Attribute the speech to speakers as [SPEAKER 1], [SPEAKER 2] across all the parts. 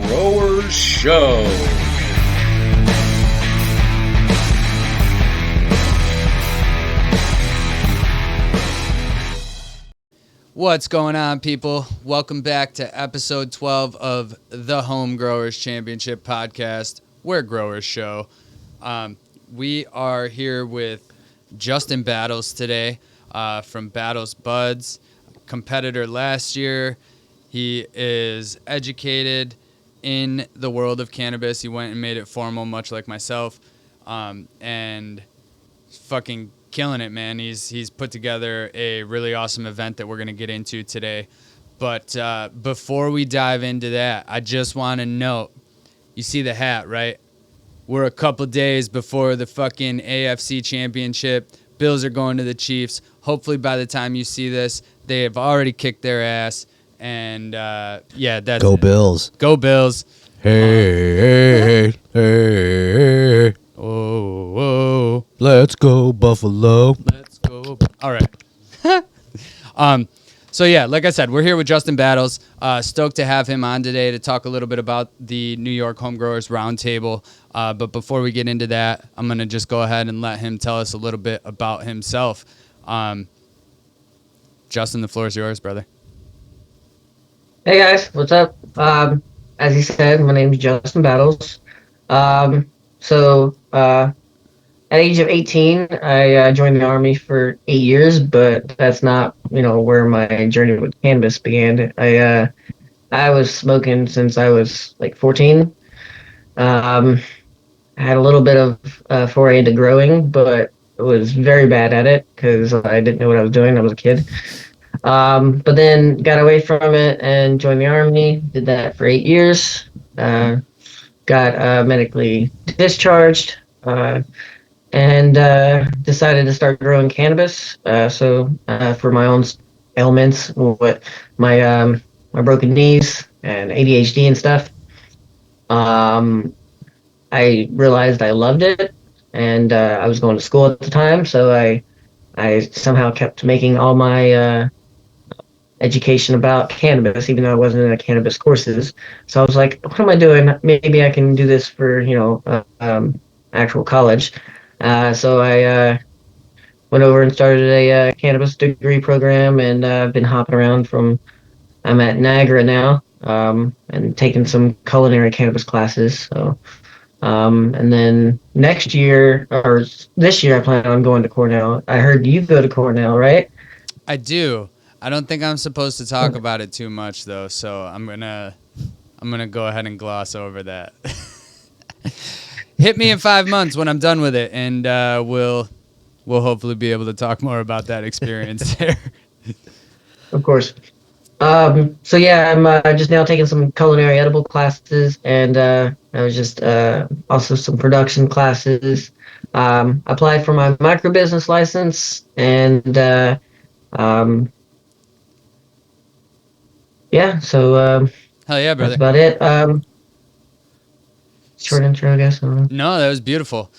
[SPEAKER 1] Growers Show.
[SPEAKER 2] What's going on, people? Welcome back to episode 12 of the Home Growers Championship podcast, Where Growers Show. We are here with Justin Battles today from Battles Buds, competitor last year. He is educated in the world of cannabis. He went and made it formal, much like myself, and fucking killing it, man. He's put together a really awesome event that we're going to get into today. But before we dive into that, I just want to note, you see the hat, right? We're a couple days before the fucking AFC championship. Bills are going to the Chiefs. Hopefully by the time you see this, they have already kicked their ass. And, yeah, that's
[SPEAKER 3] Go
[SPEAKER 2] it.
[SPEAKER 3] Bills.
[SPEAKER 2] Go Bills.
[SPEAKER 3] Hey, hey.
[SPEAKER 2] Oh, whoa.
[SPEAKER 3] Let's go, Buffalo.
[SPEAKER 2] Let's go. All right. So, yeah, like I said, we're here with Justin Battles. Stoked to have him on today to talk a little bit about the New York Home Growers Roundtable. But before we get into that, I'm going to just go ahead and let him tell us a little bit about himself. Justin, the floor is yours, brother.
[SPEAKER 4] Hey guys, what's up? As he said, my name is Justin Battles. At age of 18, I joined the Army for 8 years, but that's not, where my journey with cannabis began. I was smoking since I was like 14. I had a little bit of foray into growing, but was very bad at it because I didn't know what I was doing. I was a kid. But then got away from it and joined the Army. Did that for 8 years. Got medically discharged and decided to start growing cannabis. For my own ailments, what my broken knees and ADHD and stuff, I realized I loved it, and I was going to school at the time, so I somehow kept making all my education about cannabis, even though I wasn't in the cannabis courses. So I was like, what am I doing? Maybe I can do this for, actual college. So I went over and started a cannabis degree program, and I've been hopping around I'm at Niagara now, and taking some culinary cannabis classes. So, and then next year, or this year, I plan on going to Cornell. I heard you go to Cornell, right?
[SPEAKER 2] I do. I don't think I'm supposed to talk about it too much, though, so I'm gonna go ahead and gloss over that. Hit me in 5 months when I'm done with it, and we'll hopefully be able to talk more about that experience there.
[SPEAKER 4] Of course. So yeah, I'm just now taking some culinary edible classes, and I was just also some production classes. Applied for my micro business license, and yeah, so
[SPEAKER 2] Hell yeah, brother.
[SPEAKER 4] that's about it. Short intro, I guess.
[SPEAKER 2] No, that was beautiful.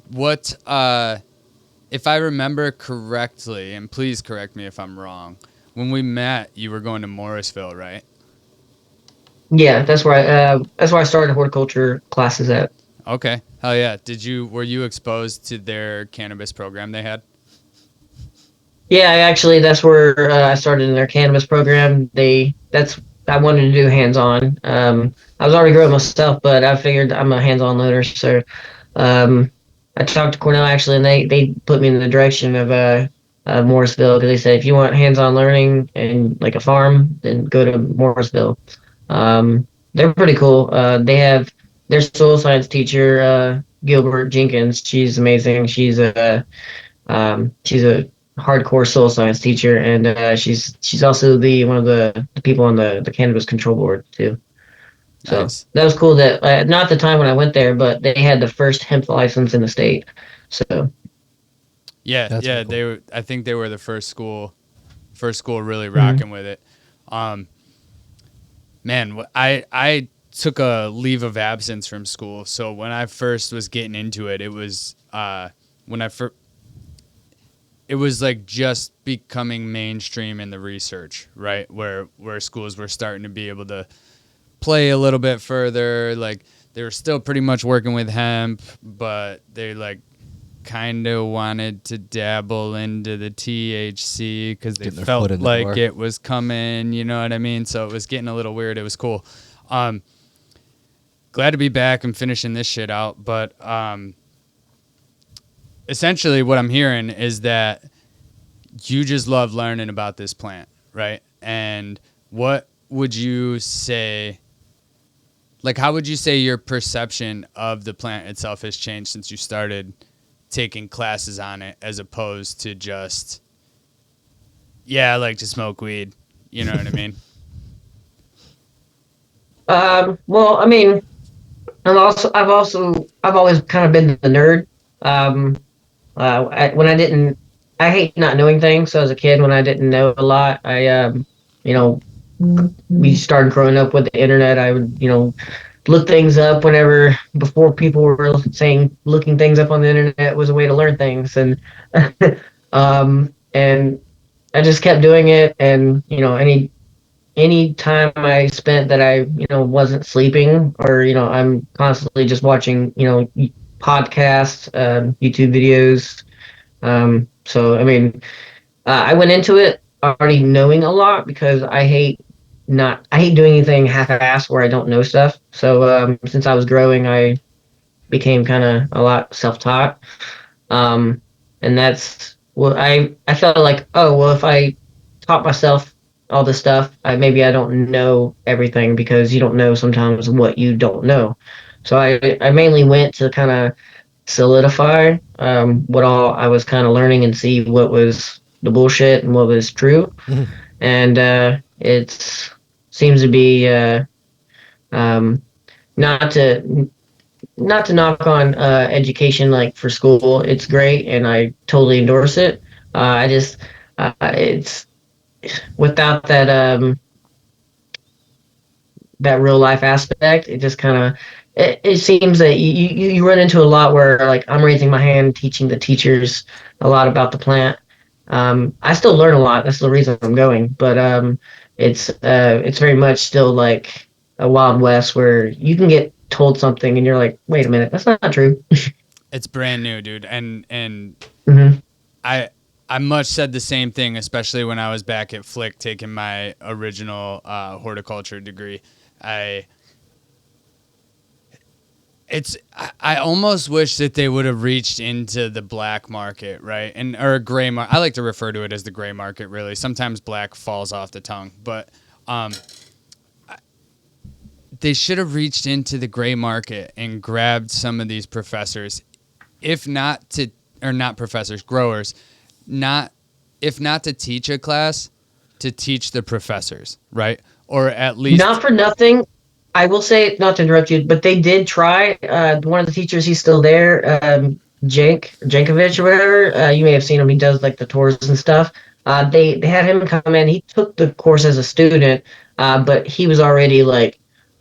[SPEAKER 2] What if I remember correctly, and please correct me if I'm wrong, when we met, you were going to Morrisville, right?
[SPEAKER 4] Yeah, that's where I started horticulture classes at.
[SPEAKER 2] Okay. Hell yeah. Were you exposed to their cannabis program they had?
[SPEAKER 4] Yeah, that's where I started in their cannabis program. I wanted to do hands-on. I was already growing myself, but I figured I'm a hands-on learner. So I talked to Cornell actually, and they put me in the direction of Morrisville, because they said if you want hands-on learning and like a farm, then go to Morrisville. They're pretty cool. They have their soil science teacher, Gilbert Jenkins. She's amazing. She's a hardcore soil science teacher, and she's also one of the people on the cannabis control board too. So
[SPEAKER 2] Nice.
[SPEAKER 4] that was cool. That not the time when I went there, but they had the first hemp license in the state. So
[SPEAKER 2] Yeah,
[SPEAKER 3] That's
[SPEAKER 2] yeah.
[SPEAKER 3] cool.
[SPEAKER 2] I think they were the first school really rocking with it. Man, I took a leave of absence from school, so when I first was getting into it, it was it was like just becoming mainstream in the research, right? Where schools were starting to be able to play a little bit further. Like they were still pretty much working with hemp, but they like kind of wanted to dabble into the THC because they felt like it was coming. You know what I mean? So it was getting a little weird. It was cool. Glad to be back and finishing this shit out. But essentially what I'm hearing is that you just love learning about this plant, right? And what would you say, like, how would you say your perception of the plant itself has changed since you started taking classes on it as opposed to just, yeah, I like to smoke weed. You know what I mean?
[SPEAKER 4] Well, I mean, I've always kind of been the nerd. When I hate not knowing things. So as a kid, when I didn't know a lot, you know, we started growing up with the internet. I would, look things up before people were saying looking things up on the internet was a way to learn things. And, and I just kept doing it. And, any time I spent that I, wasn't sleeping or, I'm constantly just watching, podcasts, YouTube videos. So, I mean, I went into it already knowing a lot because I hate doing anything half-assed where I don't know stuff. So, since I was growing, I became kind of a lot self-taught. Um, and that's what I felt like, oh, well, if I taught myself all this stuff, maybe I don't know everything because you don't know sometimes what you don't know. So I mainly went to kind of solidify what all I was kind of learning and see what was the bullshit and what was true. And it seems to be um, not to not to knock on education like for school. It's great, and I totally endorse it. I just it's without that real life aspect, it just kind of it seems that you run into a lot where like I'm raising my hand teaching the teachers a lot about the plant. I still learn a lot. That's the reason I'm going, but it's very much still like a wild west where you can get told something and you're like, wait a minute, that's not true.
[SPEAKER 2] It's brand new, dude. And
[SPEAKER 4] Mm-hmm.
[SPEAKER 2] I much said the same thing, especially when I was back at Flick taking my original horticulture degree. I almost wish that they would have reached into the black market, right? Or gray market. I like to refer to it as the gray market, really. Sometimes black falls off the tongue, but they should have reached into the gray market and grabbed some of these professors, not professors, growers, if not to teach a class, to teach the professors, right? Or at least
[SPEAKER 4] Not for nothing. I will say, not to interrupt you, but they did try. One of the teachers, he's still there, Jankovic or whatever. You may have seen him. He does like the tours and stuff. They had him come in. He took the course as a student, but he was already like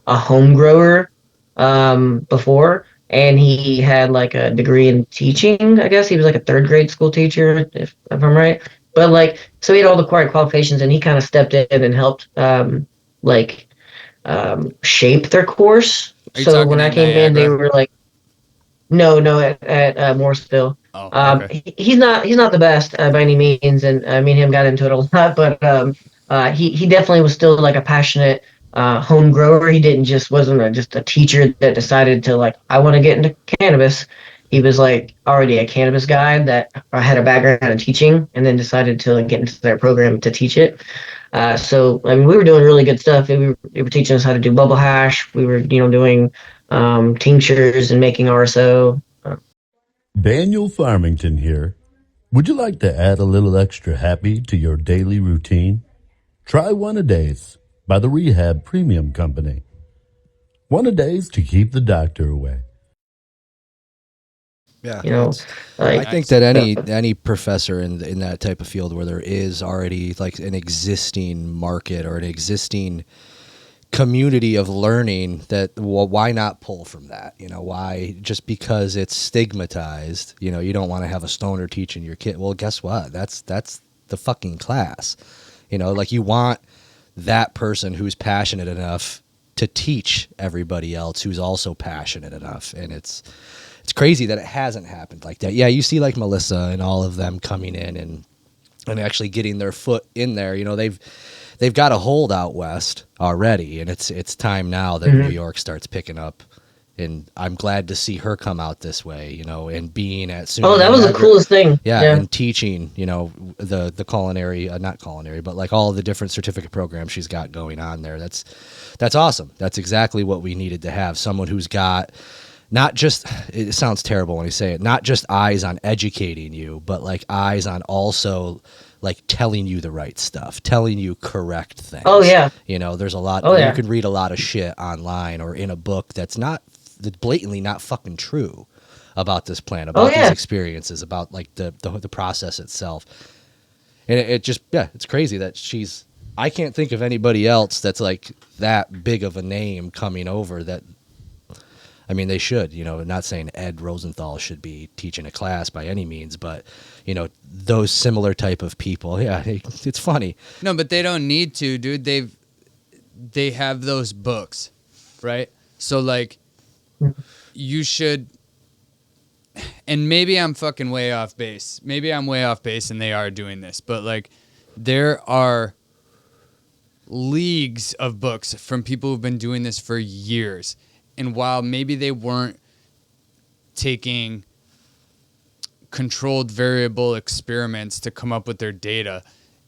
[SPEAKER 4] a home grower before, and he had like a degree in teaching. I guess he was like a third grade school teacher, if I'm right. But like, so he had all the required qualifications, and he kind of stepped in and helped like shape their course. So when I came in, they were like, no, at Morrisville.
[SPEAKER 2] Oh, okay.
[SPEAKER 4] He's not the best by any means, and me and him got into it a lot. But he definitely was still like a passionate home grower. He didn't wasn't just a teacher that decided to like I want to get into cannabis. He was like already a cannabis guy that had a background in teaching, and then decided to like, get into their program to teach it. So I mean, we were doing really good stuff. They were teaching us how to do bubble hash. We were, doing tinctures and making RSO.
[SPEAKER 5] Daniel Farmington here. Would you like to add a little extra happy to your daily routine? Try One-A-Days by the Rehab Premium Company. One-A-Days to keep the doctor away.
[SPEAKER 3] Yeah,
[SPEAKER 4] Like,
[SPEAKER 3] I think that any professor in that type of field where there is already like an existing market or an existing community of learning, that why not pull from that? Why just because it's stigmatized? You don't want to have a stoner teaching your kid. Well, guess what? That's the fucking class. Like you want that person who's passionate enough to teach everybody else who's also passionate enough. And it's crazy that it hasn't happened like that. Yeah, you see like Melissa and all of them coming in and actually getting their foot in there. You know, they've got a hold out west already, and it's time now that New York starts picking up. And I'm glad to see her come out this way, you know, and being at SUNY.
[SPEAKER 4] Oh, that was the coolest thing.
[SPEAKER 3] Yeah, and teaching, you know, the culinary, not culinary, but like all the different certificate programs she's got going on there. That's awesome. That's exactly what we needed to have. Someone who's got not just, it sounds terrible when I say it, not just eyes on educating you, but like eyes on also like telling you the right stuff, telling you correct things.
[SPEAKER 4] Oh, yeah.
[SPEAKER 3] You know, there's a lot,
[SPEAKER 4] you
[SPEAKER 3] could read a lot of shit online or in a book that's blatantly not fucking true about this plan, about these experiences, about like the process itself. And it just, it's crazy that I can't think of anybody else that's like that big of a name coming over that, I mean, they should, you know, not saying Ed Rosenthal should be teaching a class by any means, but, you know, those similar type of people. Yeah, it's funny.
[SPEAKER 2] No, but they don't need to, dude. They have those books, right? So, like, you should, and maybe I'm fucking way off base. Maybe I'm way off base and they are doing this, but, like, there are leagues of books from people who've been doing this for years. And while maybe they weren't taking controlled variable experiments to come up with their data,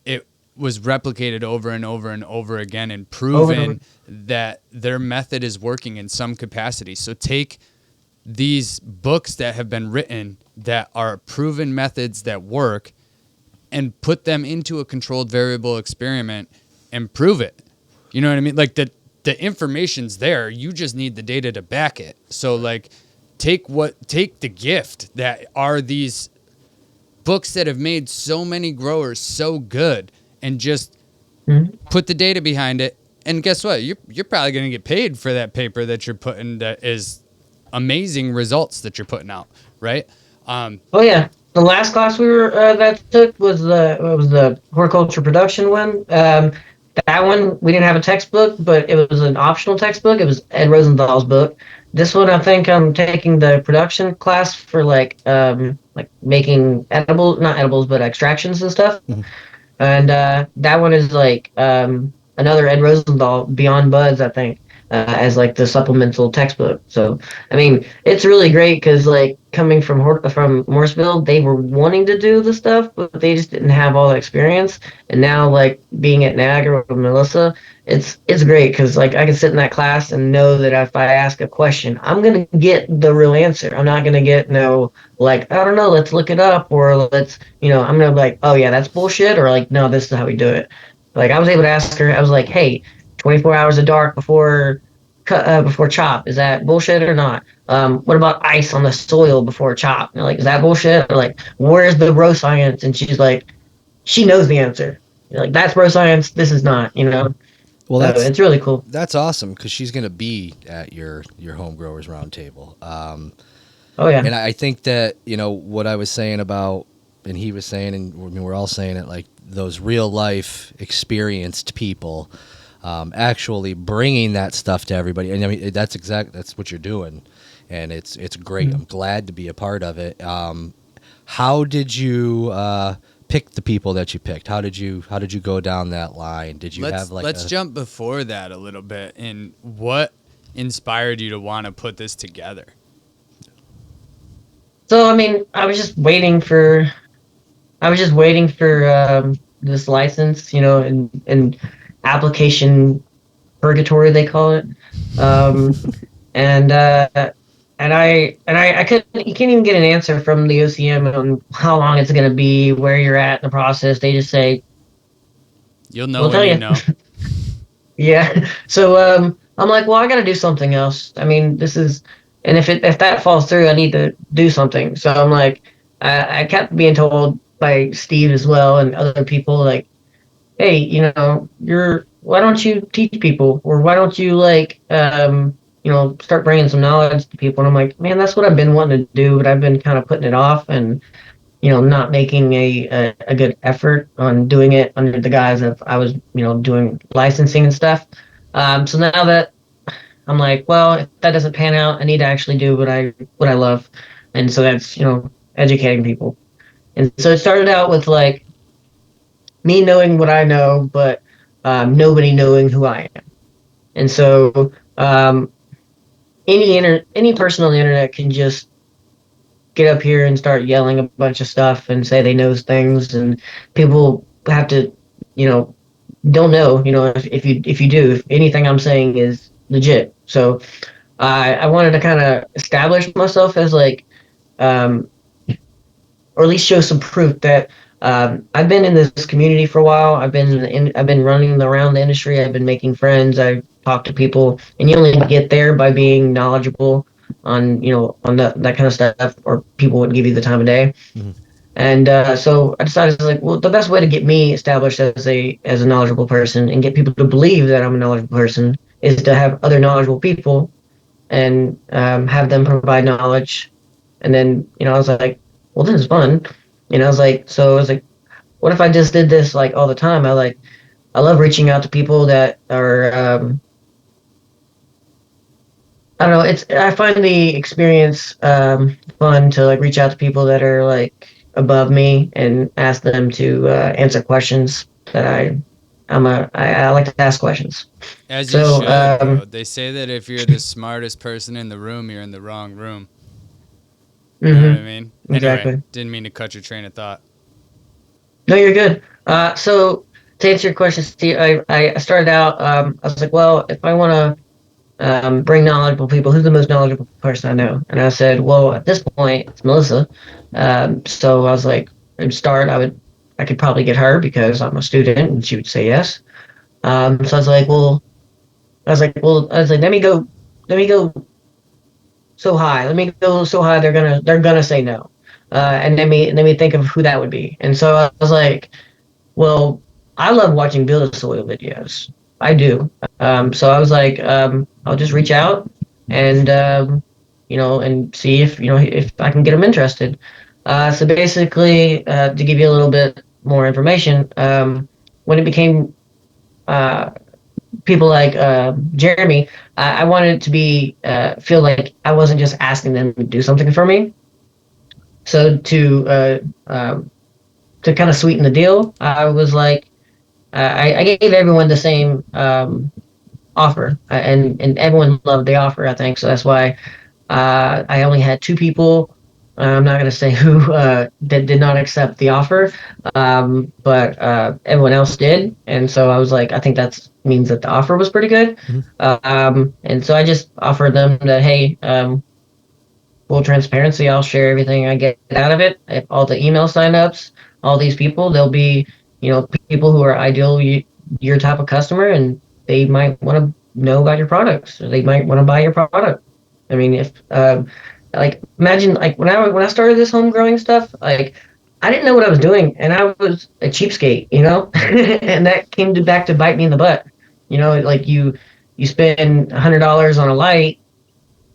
[SPEAKER 2] it was replicated over and over and over again and proven that their method is working in some capacity. So take these books that have been written that are proven methods that work and put them into a controlled variable experiment and prove it. You know what I mean? Like the information's there. You just need the data to back it. So like take the gift that are these books that have made so many growers so good and just put the data behind it. And guess what? You're probably going to get paid for that paper that you're putting, that is amazing results that you're putting out, right?
[SPEAKER 4] Oh yeah. The last class we were that took was the horticulture production one. That one, we didn't have a textbook, but it was an optional textbook. It was Ed Rosenthal's book. This one, I think I'm taking the production class for like making not edibles, but extractions and stuff. And that one is like another Ed Rosenthal, Beyond Buds, I think, as like the supplemental textbook. So, I mean, it's really great because like coming from Morrisville, they were wanting to do the stuff, but they just didn't have all the experience. And now, like being at Niagara with Melissa, it's great because like I can sit in that class and know that if I ask a question, I'm gonna get the real answer. I'm not gonna get like I don't know, let's look it up, or let's I'm gonna be like, oh yeah, that's bullshit, or like no, this is how we do it. Like I was able to ask her, I was like, hey, 24 hours of dark before chop, is that bullshit or not? What about ice on the soil before chop? Like, is that bullshit? Or like, where's the bro science? And she's like, she knows the answer. Like, that's bro science. This is not. Well, it's really cool.
[SPEAKER 3] That's awesome because she's going to be at your home growers roundtable.
[SPEAKER 4] Oh yeah,
[SPEAKER 3] and I think that what I was saying about, and he was saying, and we're all saying it, like those real life experienced people. Actually bringing that stuff to everybody, and I mean that's what you're doing, and it's great. I'm glad to be a part of it. How did you pick the people that you picked? How did you go down that line? Did you let's
[SPEAKER 2] jump before that a little bit, and what inspired you to want to put this together?
[SPEAKER 4] So I mean, I was just waiting for this license, and application purgatory they call it, and I couldn't. You can't even get an answer from the OCM on how long it's going to be, where you're at in the process. They just say
[SPEAKER 2] you'll know when you know.
[SPEAKER 4] Yeah. So I'm like, well, I got to do something else. I mean, this is, and if that falls through, I need to do something. So I'm like, I kept being told by Steve as well and other people like, hey, why don't you teach people, or why don't you start bringing some knowledge to people? And I'm like, man, that's what I've been wanting to do, but I've been kind of putting it off and, not making a good effort on doing it under the guise of I was, doing licensing and stuff. So now that I'm like, well, if that doesn't pan out, I need to actually do what I love, and so that's educating people. And so it started out with like me knowing what I know, but nobody knowing who I am. And so any person on the internet can just get up here and start yelling a bunch of stuff and say they know things, and people have to, you know, don't know, if you do, if anything I'm saying is legit. So I wanted to kind of establish myself as like, um, or at least show some proof that I've been in this community for a while. I've been running around the industry. I've been making friends. I've talked to people, and you only get there by being knowledgeable on on that kind of stuff, or people wouldn't give you the time of day.
[SPEAKER 3] Mhm.
[SPEAKER 4] And so I decided, like, well, the best way to get me established as a knowledgeable person and get people to believe that I'm a knowledgeable person is to have other knowledgeable people and have them provide knowledge. And then, I was like, well, this is fun. I was like, what if I just did this like all the time? I love reaching out to people that are, I don't know. I find the experience fun to like reach out to people that are like above me and ask them to answer questions that I like to ask questions.
[SPEAKER 2] As you
[SPEAKER 4] So,
[SPEAKER 2] should, bro. They say that if you're the smartest person in the room, you're in the wrong room. You know what I mean? Anyway,
[SPEAKER 4] exactly.
[SPEAKER 2] didn't mean to cut your train of thought.
[SPEAKER 4] No, you're good. So to answer your question, Steve, I started out. I was like, well, if I want to bring knowledgeable people, who's the most knowledgeable person I know? And I said, well, at this point, it's Melissa. So I was like, I'd start. I could probably get her because I'm a student, and she would say yes. So I was like, let me go so high. Let me go so high. They're gonna say no. And let me think of who that would be. And so I was like, well, I love watching build a soil videos. I do. So I was like, I'll just reach out and and see if I can get them interested. So basically, to give you a little bit more information, when it became people like Jeremy, I wanted it to be feel like I wasn't just asking them to do something for me. So to kind of sweeten the deal, I was like, I gave everyone the same offer, and everyone loved the offer. I think so. That's why I only had two people. I'm not going to say who that did not accept the offer, but everyone else did, and so I was like, I think that means that the offer was pretty good.
[SPEAKER 3] Mhm.
[SPEAKER 4] And so I just offered them that, hey, full transparency, I'll share everything I get out of it. If all the email signups, all these people, they'll be, people who are ideally your type of customer, and they might want to know about your products, or they might want to buy your product. I mean, if like imagine like when I started this home growing stuff, like I didn't know what I was doing, and I was a cheapskate, and that came back to bite me in the butt. Like you spend $100 on a light,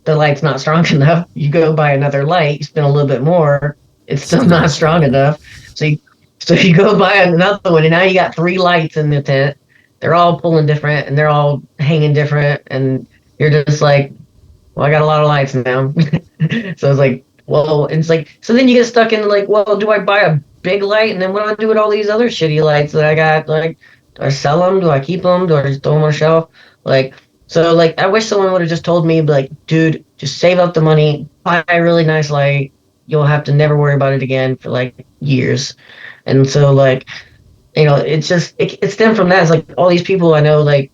[SPEAKER 4] the light's not strong enough. You go buy another light, you spend a little bit more, it's still
[SPEAKER 3] Still
[SPEAKER 4] not
[SPEAKER 3] not
[SPEAKER 4] strong
[SPEAKER 3] strong enough.
[SPEAKER 4] enough. So you go buy another one, and now you got three lights in the tent. They're all pulling different, and they're all hanging different, and you're just like, well, I got a lot of lights now. So it's like, well, it's like, so then you get stuck in like, well, do I buy a big light, and then what do I do with all these other shitty lights that I got? Like, do I sell them? Do I keep them? Do I just throw them on a shelf? Like, so like, I wish someone would have just told me, like, dude, just save up the money, buy a really nice light. You'll have to never worry about it again for like years. And so like, it's just it stemmed from that. It's like all these people I know, like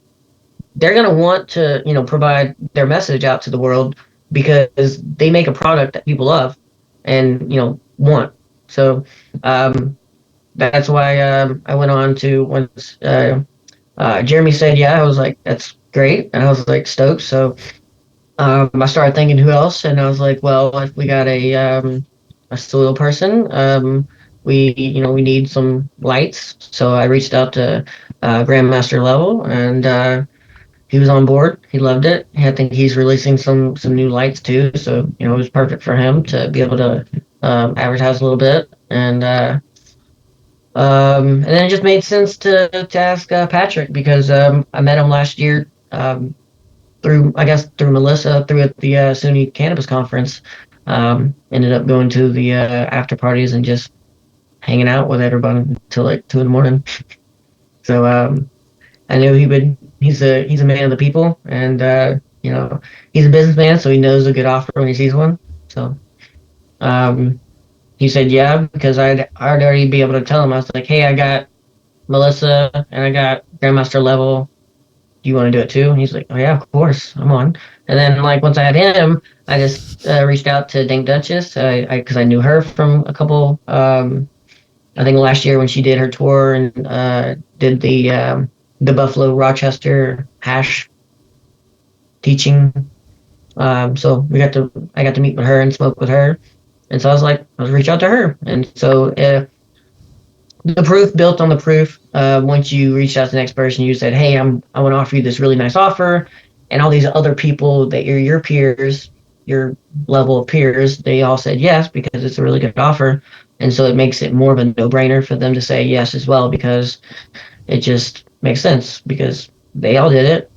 [SPEAKER 4] they're gonna want to provide their message out to the world because they make a product that people love and want. So that's why I went on to once Jeremy said yeah, I was like, that's great, and I was like stoked. So I started thinking who else, and I was like, well, if we got a soil person, we need some lights. So I reached out to Grandmaster level, and he was on board. He loved it. I think he's releasing some new lights too, so it was perfect for him to be able to advertise a little bit, and then it just made sense to ask Patrick because I met him last year. through Melissa through at the SUNY Cannabis Conference. Ended up going to the after parties and just hanging out with everybody until like 2 in the morning. So I knew he would. He's a man of the people, and he's a businessman, so he knows a good offer when he sees one. So he said yeah because I'd already be able to tell him. I was like, hey, I got Melissa and I got Grandmaster level. Do you want to do it too? And he's like, oh yeah, of course, I'm on. And then like once I had him, I just reached out to Dink Duchess, because I knew her from a couple. I think last year when she did her tour and did the Buffalo Rochester hash teaching. So I got to meet with her and smoke with her, and so I was like, let's reach out to her. And so the proof built on the proof. Once you reached out to the next person, you said, hey, I want to offer you this really nice offer, and all these other people that you're your peers, your level of peers, they all said yes because it's a really good offer. And so it makes it more of a no-brainer for them to say yes as well, because it just makes sense because they all did it,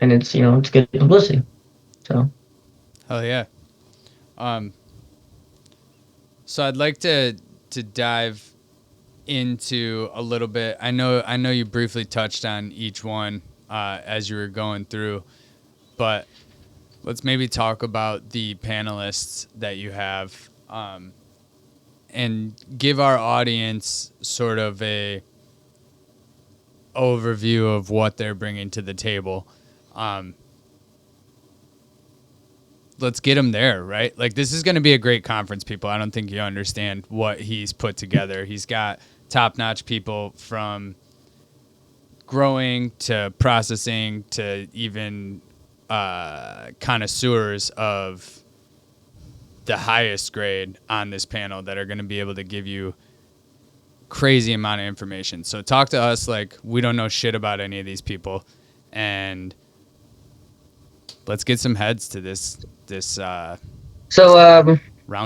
[SPEAKER 4] and it's good publicity. So,
[SPEAKER 2] Hell yeah. So I'd like to dive into a little bit. I know you briefly touched on each one as you were going through, but let's maybe talk about the panelists that you have, and give our audience sort of a overview of what they're bringing to the table. Let's get him there, right? Like, this is going to be a great conference, people. I don't think you understand what he's put together. He's got top-notch people from growing to processing to even connoisseurs of the highest grade on this panel that are going to be able to give you crazy amount of information. So talk to us like we don't know shit about any of these people, and let's get some heads to this round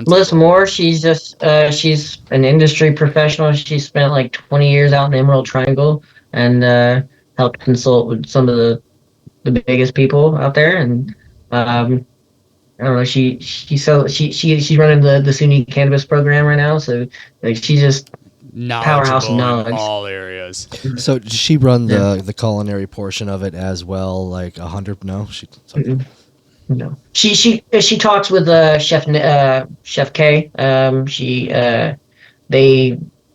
[SPEAKER 4] Melissa
[SPEAKER 2] table.
[SPEAKER 4] Moore, she's an industry professional. She spent like 20 years out in the Emerald Triangle and helped consult with some of the biggest people out there. And I don't know, she's running the SUNY cannabis program right now. So like she's just powerhouse of
[SPEAKER 2] Knowledgeable in
[SPEAKER 4] knowledge.
[SPEAKER 2] all areas.
[SPEAKER 3] So does she run the culinary portion of it as well? Like 100? No, okay.
[SPEAKER 4] No, she talks with Chef K.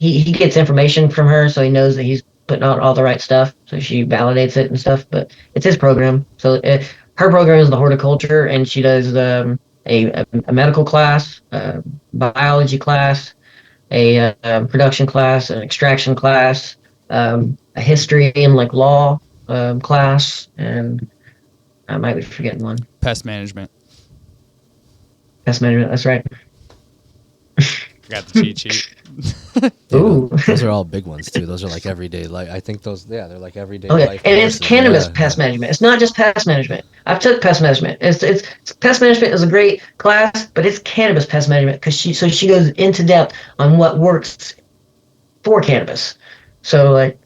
[SPEAKER 4] He gets information from her, so he knows that he's putting out all the right stuff. So she validates it and stuff. But it's his program. So her program is the horticulture, and she does a medical class, a biology class, a production class, an extraction class, a history and like law class, and I might be forgetting one.
[SPEAKER 2] Pest management.
[SPEAKER 4] Pest management. That's right.
[SPEAKER 2] I got the cheat sheet.
[SPEAKER 4] Ooh.
[SPEAKER 3] Those are all big ones too. Those are like everyday life. I think those, they're like everyday
[SPEAKER 4] Okay,
[SPEAKER 3] life.
[SPEAKER 4] and it's
[SPEAKER 3] courses.
[SPEAKER 4] cannabis pest management. It's not just pest management. I've took pest management. It's pest management is a great class, but it's cannabis pest management because she goes into depth on what works for cannabis. So like,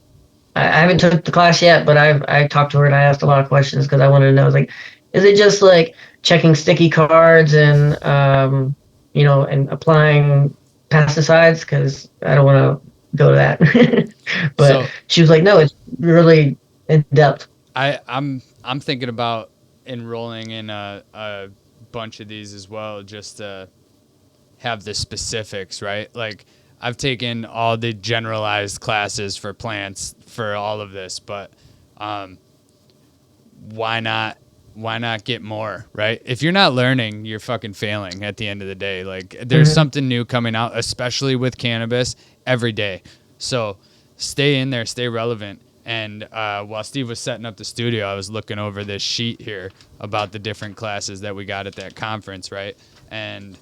[SPEAKER 4] I haven't took the class yet, but I talked to her and I asked a lot of questions because I wanted to know, like, is it just like checking sticky cards and and applying pesticides? Because I don't want to go to that. But
[SPEAKER 2] So-
[SPEAKER 4] she was like, no, it's really in depth.
[SPEAKER 2] I'm thinking about enrolling in a bunch of these as well, just to have the specifics, right? Like, I've taken all the generalized classes for plants for all of this, but why not get more, right? If you're not learning, you're fucking failing at the end of the day. Like, there's something new coming out, especially with cannabis, every day. So stay in there, stay relevant. And while Steve was setting up the studio, I was looking over this sheet here about the different classes that we got at that conference, right? And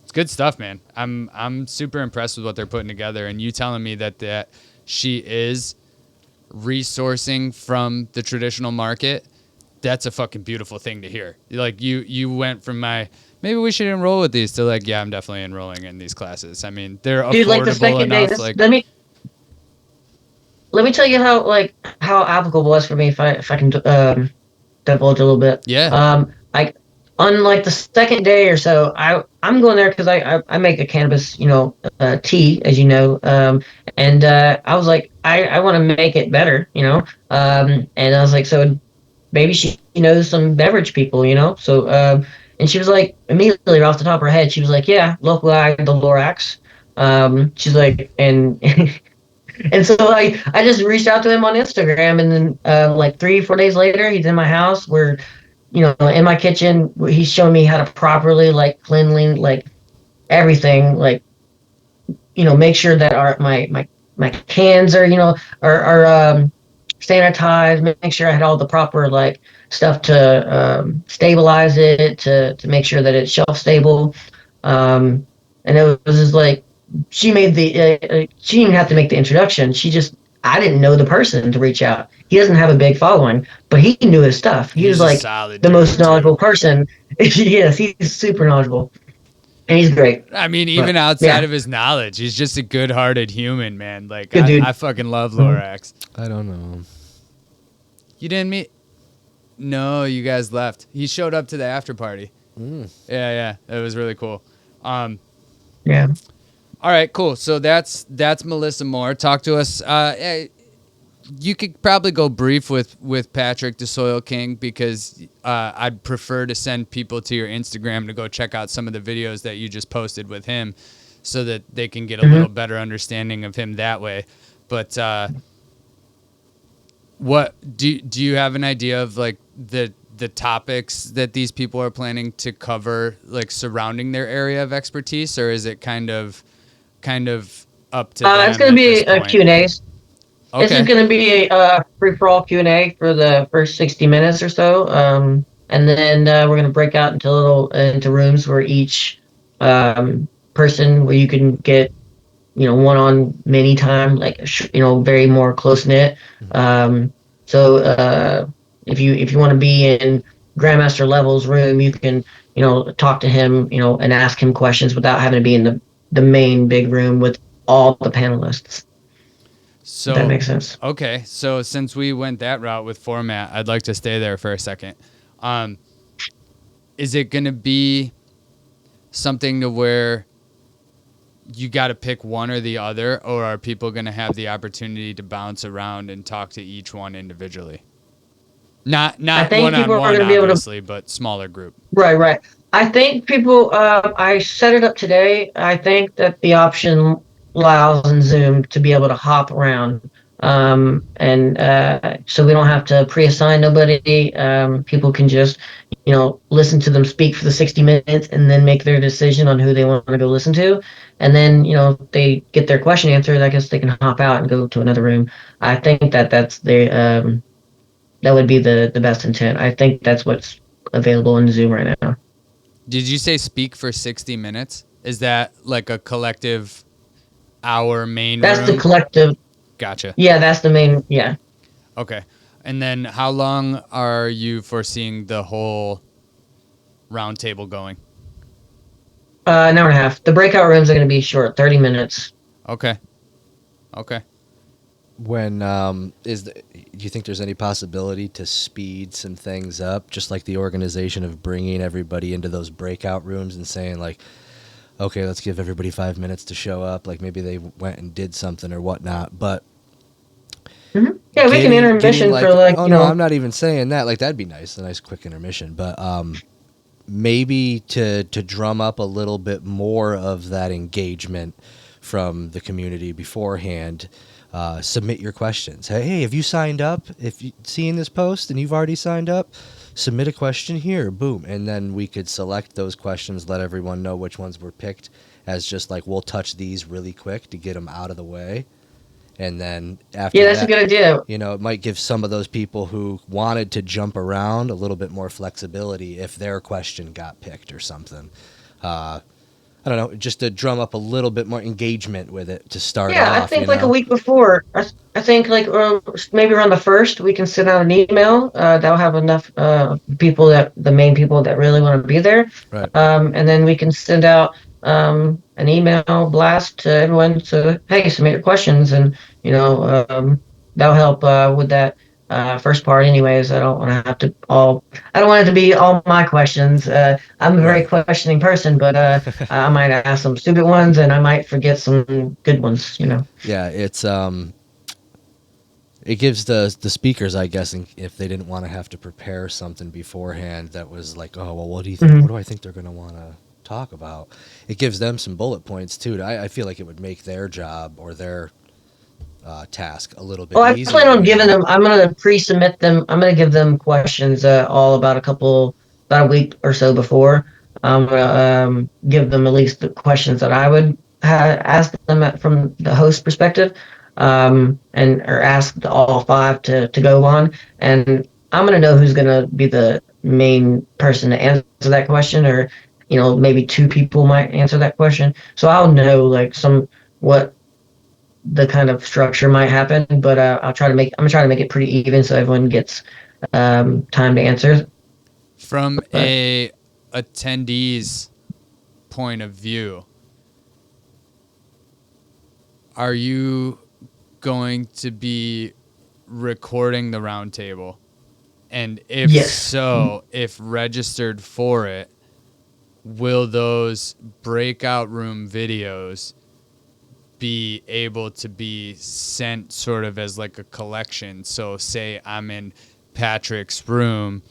[SPEAKER 2] it's good stuff, man. I'm super impressed with what they're putting together. And you telling me that she is resourcing from the traditional market, that's a fucking beautiful thing to hear. Like, you went from maybe we should enroll with these to like, yeah, I'm definitely enrolling in these classes. I mean, they're affordable
[SPEAKER 4] Dude, like the second
[SPEAKER 2] enough.
[SPEAKER 4] day,
[SPEAKER 2] Like,
[SPEAKER 4] let me let me tell you how applicable it was for me if I can divulge a little bit.
[SPEAKER 2] Yeah.
[SPEAKER 4] I on like the second day or so, I'm going there because I make a cannabis, tea, as you know, and I was like, I want to make it better, and I was like, so maybe she knows some beverage people, so and she was like immediately off the top of her head, she was like, yeah, local guy, the Lorax. She's like, and and so I just reached out to him on Instagram, and then like 3 4 days later, he's in my house. We're in my kitchen. He's showing me how to properly like cleanly like everything, like make sure that my cans are sanitized. Make sure I had all the proper like stuff to stabilize it to make sure that it's shelf stable. And it was just like she didn't have to make the introduction. I didn't know the person to reach out. He doesn't have a big following, but he knew his stuff. He was
[SPEAKER 2] He's a
[SPEAKER 4] like
[SPEAKER 2] solid
[SPEAKER 4] the most
[SPEAKER 2] dude,
[SPEAKER 4] knowledgeable
[SPEAKER 2] too.
[SPEAKER 4] person. Yes, he's super knowledgeable, and he's great.
[SPEAKER 2] I mean, even
[SPEAKER 4] But
[SPEAKER 2] outside
[SPEAKER 4] yeah,
[SPEAKER 2] of his knowledge, he's just a good-hearted human, man. Like,
[SPEAKER 4] good
[SPEAKER 2] I
[SPEAKER 4] dude.
[SPEAKER 2] fucking love
[SPEAKER 4] Mhm.
[SPEAKER 2] Lorax.
[SPEAKER 3] I don't know.
[SPEAKER 2] You didn't meet? No, you guys left. He showed up to the after party. Yeah, it was really cool.
[SPEAKER 4] Yeah.
[SPEAKER 2] All right, cool. So that's Melissa Moore. Talk to us. You could probably go brief with Patrick the Soil King because I'd prefer to send people to your Instagram to go check out some of the videos that you just posted with him, so that they can get a little better understanding of him that way. But what do you have an idea of like the topics that these people are planning to cover, like surrounding their area of expertise, or is it kind of up to
[SPEAKER 4] It's
[SPEAKER 2] them
[SPEAKER 4] going to
[SPEAKER 2] at this
[SPEAKER 4] be a
[SPEAKER 2] point?
[SPEAKER 4] Q&As. This is
[SPEAKER 2] Okay.
[SPEAKER 4] going to be a free-for-all Q&A for the first 60 minutes or so. And then we're going to break out into rooms where each person where you can get, one-on many time, like, very more close-knit. So if you want to be in Grandmaster Level's room, you can, talk to him, and ask him questions without having to be in the main big room with all the panelists. If that
[SPEAKER 2] So,
[SPEAKER 4] makes sense.
[SPEAKER 2] okay. So since we went that route with format, I'd like to stay there for a second. Is it going to be something to where you got to pick one or the other, or are people going to have the opportunity to bounce around and talk to each one individually? Not
[SPEAKER 4] I think people are
[SPEAKER 2] one-on-one,
[SPEAKER 4] going to be able to.
[SPEAKER 2] obviously, but smaller group.
[SPEAKER 4] Right, right. I think people. I set it up today. I think that the option allows in Zoom to be able to hop around, and so we don't have to pre-assign nobody. People can just, listen to them speak for the 60 minutes and then make their decision on who they want to go listen to, and then if they get their question answered, I guess they can hop out and go to another room. I think that would be the best intent. I think that's what's available in Zoom right now.
[SPEAKER 2] Did you say speak for 60 minutes? Is that like a collective hour main
[SPEAKER 4] That's the
[SPEAKER 2] room?
[SPEAKER 4] collective.
[SPEAKER 2] Gotcha.
[SPEAKER 4] Yeah, that's the main. Yeah,
[SPEAKER 2] Okay. And then how long are you foreseeing the whole roundtable going?
[SPEAKER 4] an hour and a half. The breakout rooms are going to be short, 30 minutes.
[SPEAKER 2] Okay. Okay.
[SPEAKER 3] When do you think there's any possibility to speed some things up, just like the organization of bringing everybody into those breakout rooms and saying like, okay, let's give everybody 5 minutes to show up, like maybe they went and did something or whatnot, but
[SPEAKER 4] Yeah, we can
[SPEAKER 3] getting
[SPEAKER 4] intermission
[SPEAKER 3] like,
[SPEAKER 4] for like
[SPEAKER 3] oh no, I'm not even saying that, like that'd be nice, a nice quick intermission, but maybe to drum up a little bit more of that engagement from the community beforehand. Submit your questions. Hey, have you signed up? If you seen this post and you've already signed up, submit a question here. Boom, and then we could select those questions, let everyone know which ones were picked as just like we'll touch these really quick to get them out of the way, and then after
[SPEAKER 4] Yeah, that's a
[SPEAKER 3] that,
[SPEAKER 4] good idea.
[SPEAKER 3] it might give some of those people who wanted to jump around a little bit more flexibility if their question got picked or something. I don't know, just to drum up a little bit more engagement with it to start
[SPEAKER 4] Yeah, I
[SPEAKER 3] off,
[SPEAKER 4] think like a week before. I think like maybe around the first, we can send out an email. That'll have enough people the main people that really want to be there.
[SPEAKER 3] Right.
[SPEAKER 4] And then we can send out an email blast to everyone. So hey, submit your questions, and that'll help with that first part. Anyways, I don't want it to be all my questions. I'm a very
[SPEAKER 3] Right.
[SPEAKER 4] questioning person, but I might ask some stupid ones, and I might forget some good ones.
[SPEAKER 3] Yeah, it gives the speakers, I guess, if they didn't want to have to prepare something beforehand that was like, oh well, what
[SPEAKER 4] Mhm.
[SPEAKER 3] do I think they're going to want to talk about? It gives them some bullet points too. I feel like it would make their job or their task a little bit
[SPEAKER 4] Well, I plan
[SPEAKER 3] easier.
[SPEAKER 4] on giving them. I'm going to pre-submit them. I'm going to give them questions all about a week or so before. I'm going to give them at least the questions that I would ask them from the host perspective, and or ask all five to go on. And I'm going to know who's going to be the main person to answer that question, or maybe two people might answer that question. So I'll know like what the kind of structure might happen, but I'm gonna try to make it pretty even so everyone gets time to answer.
[SPEAKER 2] From
[SPEAKER 4] But
[SPEAKER 2] a attendee's point of view, are you going to be recording the roundtable? And if
[SPEAKER 4] yes,
[SPEAKER 2] so, if registered for it, will those breakout room videos be able to be sent sort of as like a collection? So say I'm in Patrick's room,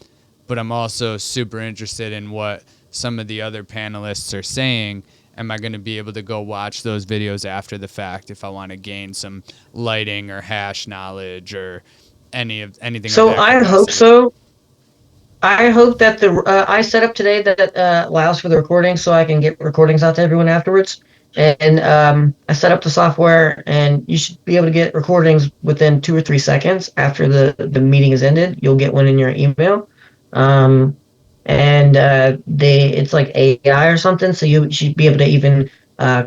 [SPEAKER 2] but I'm also super interested in what some of the other panelists are saying. Am I going to be able to go watch those videos after the fact if I want to gain some lighting or hash knowledge or anything of
[SPEAKER 4] so
[SPEAKER 2] that
[SPEAKER 4] I hope
[SPEAKER 2] capacity?
[SPEAKER 4] so. I hope that the I set up today that allows for the recording, so I can get recordings out to everyone afterwards. And I set up the software, and you should be able to get recordings within 2 or 3 seconds after the meeting is ended. You'll get one in your email, um, and it's like AI or something, so you should be able to even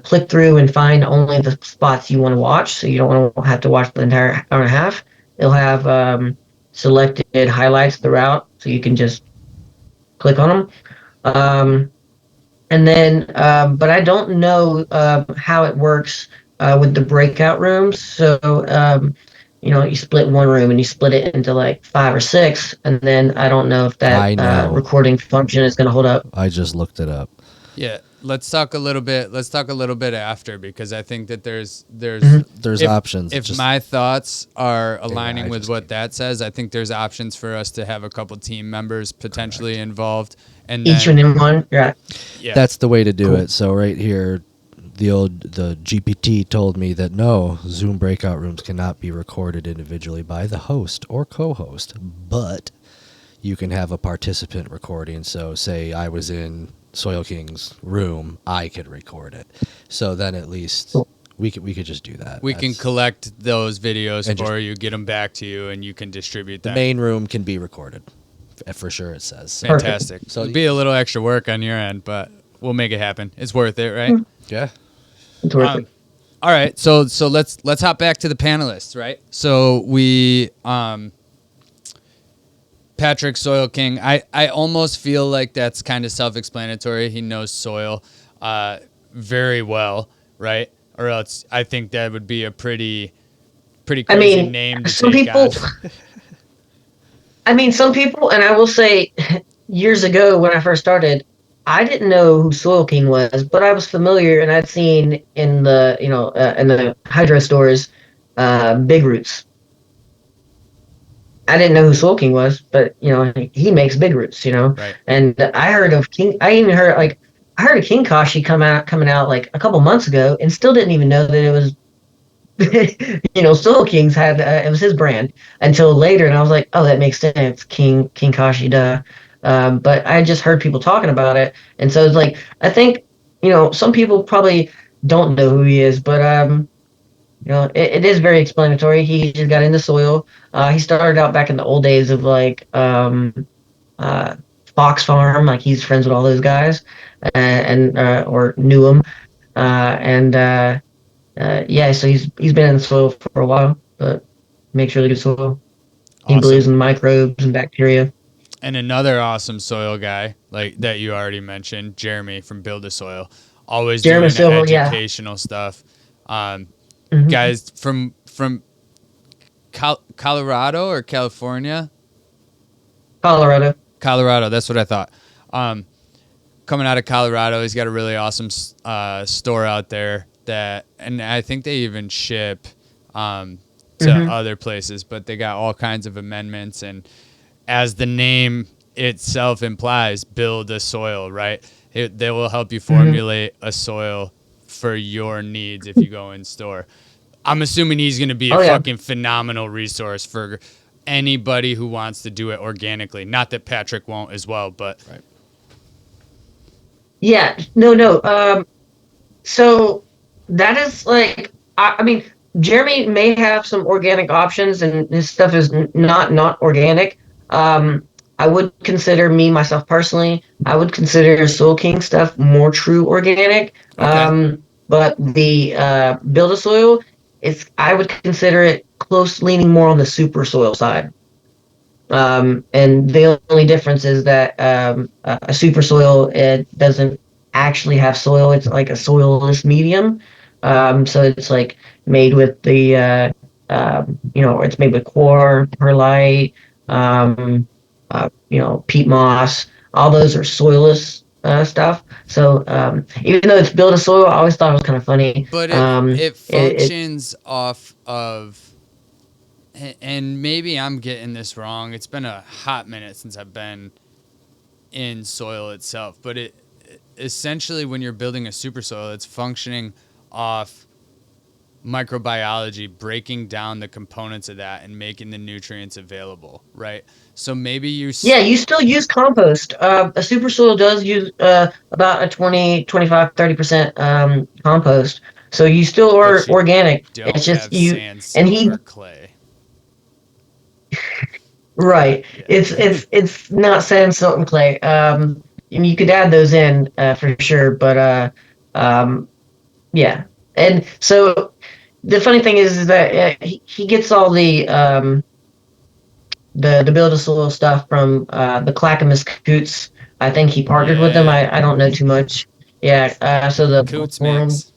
[SPEAKER 4] click through and find only the spots you want to watch. So you don't want to have to watch the entire hour and a half. It'll have selected highlights throughout, so you can just click on them. And then, but I don't know how it works with the breakout rooms. So, you split one room and you split it into like five or six, and then I don't know if that
[SPEAKER 3] I know.
[SPEAKER 4] recording function is going to hold up.
[SPEAKER 3] I just looked it up.
[SPEAKER 2] Yeah, let's talk a little bit. Let's talk a little bit after, because I think that there's
[SPEAKER 4] Mhm.
[SPEAKER 3] There's
[SPEAKER 2] if
[SPEAKER 3] options.
[SPEAKER 2] if
[SPEAKER 3] Just
[SPEAKER 2] my thoughts are aligning
[SPEAKER 3] AI
[SPEAKER 2] with
[SPEAKER 3] just
[SPEAKER 2] what
[SPEAKER 3] came.
[SPEAKER 2] that says, I think there's options for us to have a couple team members potentially involved, and
[SPEAKER 4] Each one
[SPEAKER 2] then
[SPEAKER 4] in one, yeah,
[SPEAKER 2] yeah,
[SPEAKER 3] That's the way to do
[SPEAKER 4] cool.
[SPEAKER 3] it. So right here, the GPT told me that no, Zoom breakout rooms cannot be recorded individually by the host or co-host, but you can have a participant recording. So say I was in Soil King's room, I could record it. So then at least
[SPEAKER 4] Cool.
[SPEAKER 3] we could just do that.
[SPEAKER 2] we can collect those videos
[SPEAKER 3] And just-
[SPEAKER 2] for you, get them back to you, and you can distribute
[SPEAKER 3] the
[SPEAKER 2] them.
[SPEAKER 3] main room can be recorded. For sure it says. So,
[SPEAKER 4] Perfect.
[SPEAKER 2] Fantastic.
[SPEAKER 3] So-
[SPEAKER 2] It'll be a little extra work on your end, but we'll make it happen. It's worth it, right?
[SPEAKER 4] Mm.
[SPEAKER 3] yeah.
[SPEAKER 4] It's worth it.
[SPEAKER 2] All right, so let's hop back to the panelists, right? So we Patrick Soil King. I almost feel like that's kind of self-explanatory. He knows soil very well, right? Or else I think that would be a pretty
[SPEAKER 4] I
[SPEAKER 2] crazy
[SPEAKER 4] mean,
[SPEAKER 2] name to
[SPEAKER 4] some
[SPEAKER 2] take
[SPEAKER 4] people.
[SPEAKER 2] on.
[SPEAKER 4] Some people, and I will say, years ago when I first started, I didn't know who Soil King was, but I was familiar, and I'd seen in the hydro stores, Big Roots. I didn't know who Soul King was, but he makes Big Roots,
[SPEAKER 2] Right.
[SPEAKER 4] And I heard of King. I heard of King Kashi coming out like a couple months ago, and still didn't even know that it was Soul King's had it was his brand until later, and I was like, oh, that makes sense, King Kashi, duh. But I just heard people talking about it, and so it's like I think some people probably don't know who he is, but it is very explanatory. He just got into soil. He started out back in the old days of like uh, Fox Farm, like he's friends with all those guys, and or knew him, and. Yeah, so he's been in the soil for a while, but makes really good soil. He believes
[SPEAKER 2] Awesome.
[SPEAKER 4] in microbes and bacteria.
[SPEAKER 2] And another awesome soil guy, like that you already mentioned, Jeremy from Build a Soil, always
[SPEAKER 4] Jeremy
[SPEAKER 2] doing
[SPEAKER 4] Silver, yeah.
[SPEAKER 2] educational stuff.
[SPEAKER 4] Mhm.
[SPEAKER 2] Guys from Colorado or California?
[SPEAKER 4] Colorado.
[SPEAKER 2] Colorado. That's what I thought. Coming out of Colorado, he's got a really awesome store out there and I think they even ship to other places, but they got all kinds of amendments, and as the name itself implies, build a soil, right? They will help you formulate a soil for your needs if you go in store. I'm assuming he's going to be a fucking phenomenal resource for anybody who wants to do it organically. Not that Patrick won't as well, but
[SPEAKER 3] Right.
[SPEAKER 4] Yeah, no. So that is like, I mean, Jeremy may have some organic options, and his stuff is not organic. I would consider myself personally, I would consider Soul King stuff more true organic.
[SPEAKER 2] Okay.
[SPEAKER 4] But the Build a Soil, I would consider it close, leaning more on the super soil side. And the only difference is that a super soil, it doesn't actually have soil. It's like a soilless medium. So it's like made with it's made with coir, perlite, peat moss. All those are soilless stuff. So even though it's built of soil, I always thought it was kind of funny.
[SPEAKER 2] But it functions off of, and maybe I'm getting this wrong. It's been a hot minute since I've been in soil itself, but it essentially, when you're building a super soil, it's functioning off microbiology, breaking down the components of that and making the nutrients available, right? So maybe you
[SPEAKER 4] still use compost. A super soil does use about a 20, 25, 30% compost. So you still are organic.
[SPEAKER 2] Don't
[SPEAKER 4] It's just
[SPEAKER 2] have
[SPEAKER 4] you
[SPEAKER 2] sand,
[SPEAKER 4] and
[SPEAKER 2] silt, or clay.
[SPEAKER 4] Right.
[SPEAKER 2] Yeah.
[SPEAKER 4] It's not sand, salt, and clay. And you could add those in for sure, but yeah. And so the funny thing is that he gets all the build a soil stuff from the Clackamas Coots. I think he partnered with them. I don't know too much. Yeah. So the
[SPEAKER 2] Coots mix.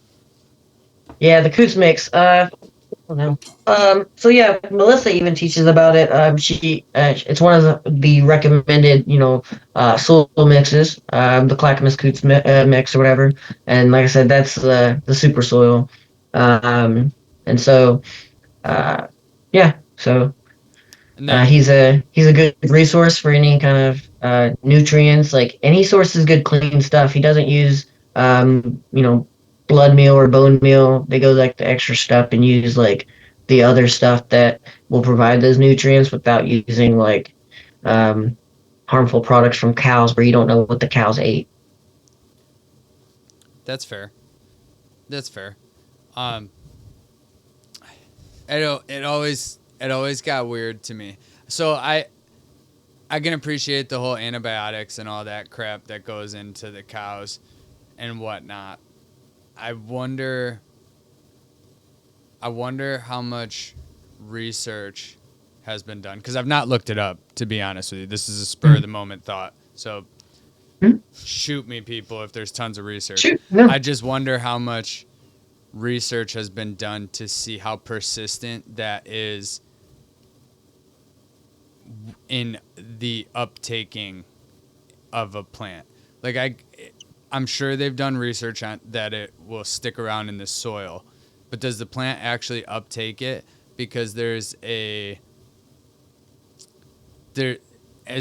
[SPEAKER 4] Yeah, the Coots mix. I don't know. So yeah, Melissa even teaches about it. It's one of the recommended, soil mixes. The Clackamas Coots mix or whatever. And like I said, that's the super soil. And so, yeah. So he's a good resource for any kind of nutrients. Like, and he sources good, clean stuff. He doesn't use, blood meal or bone meal. They go like the extra step and use like the other stuff that will provide those nutrients without using like harmful products from cows where you don't know what the cows ate.
[SPEAKER 2] That's fair. It always got weird to me. So I can appreciate the whole antibiotics and all that crap that goes into the cows and whatnot. I wonder how much research has been done, because I've not looked it up, to be honest with you. This is a spur of the moment thought. So shoot me, people, if there's tons of research.
[SPEAKER 4] No.
[SPEAKER 2] I just wonder how much research has been done to see how persistent that is in the uptaking of a plant. Like I'm sure they've done research on that it will stick around in the soil, but does the plant actually uptake it? Because as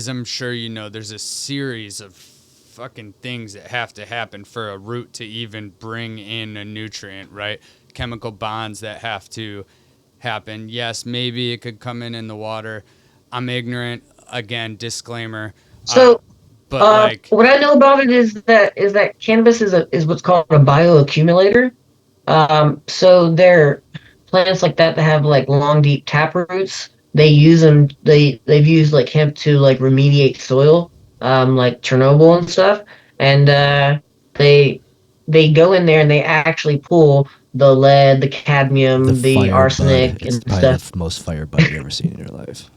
[SPEAKER 2] I'm sure you know, there's a series of fucking things that have to happen for a root to even bring in a nutrient, right? Chemical bonds that have to happen. Yes, maybe it could come in the water. I'm ignorant. Again, disclaimer.
[SPEAKER 4] So,
[SPEAKER 2] but
[SPEAKER 4] what I know about it is that cannabis is what's called a bioaccumulator. So they're plants like that have like long, deep tap roots. They use them. They've used like hemp to like remediate soil, like Chernobyl and stuff. And they go in there and they actually pull the lead, the cadmium, the
[SPEAKER 3] fire
[SPEAKER 4] arsenic,
[SPEAKER 3] bud. It's
[SPEAKER 4] and
[SPEAKER 3] probably
[SPEAKER 4] stuff.
[SPEAKER 3] the most fire bud you've ever seen in your life.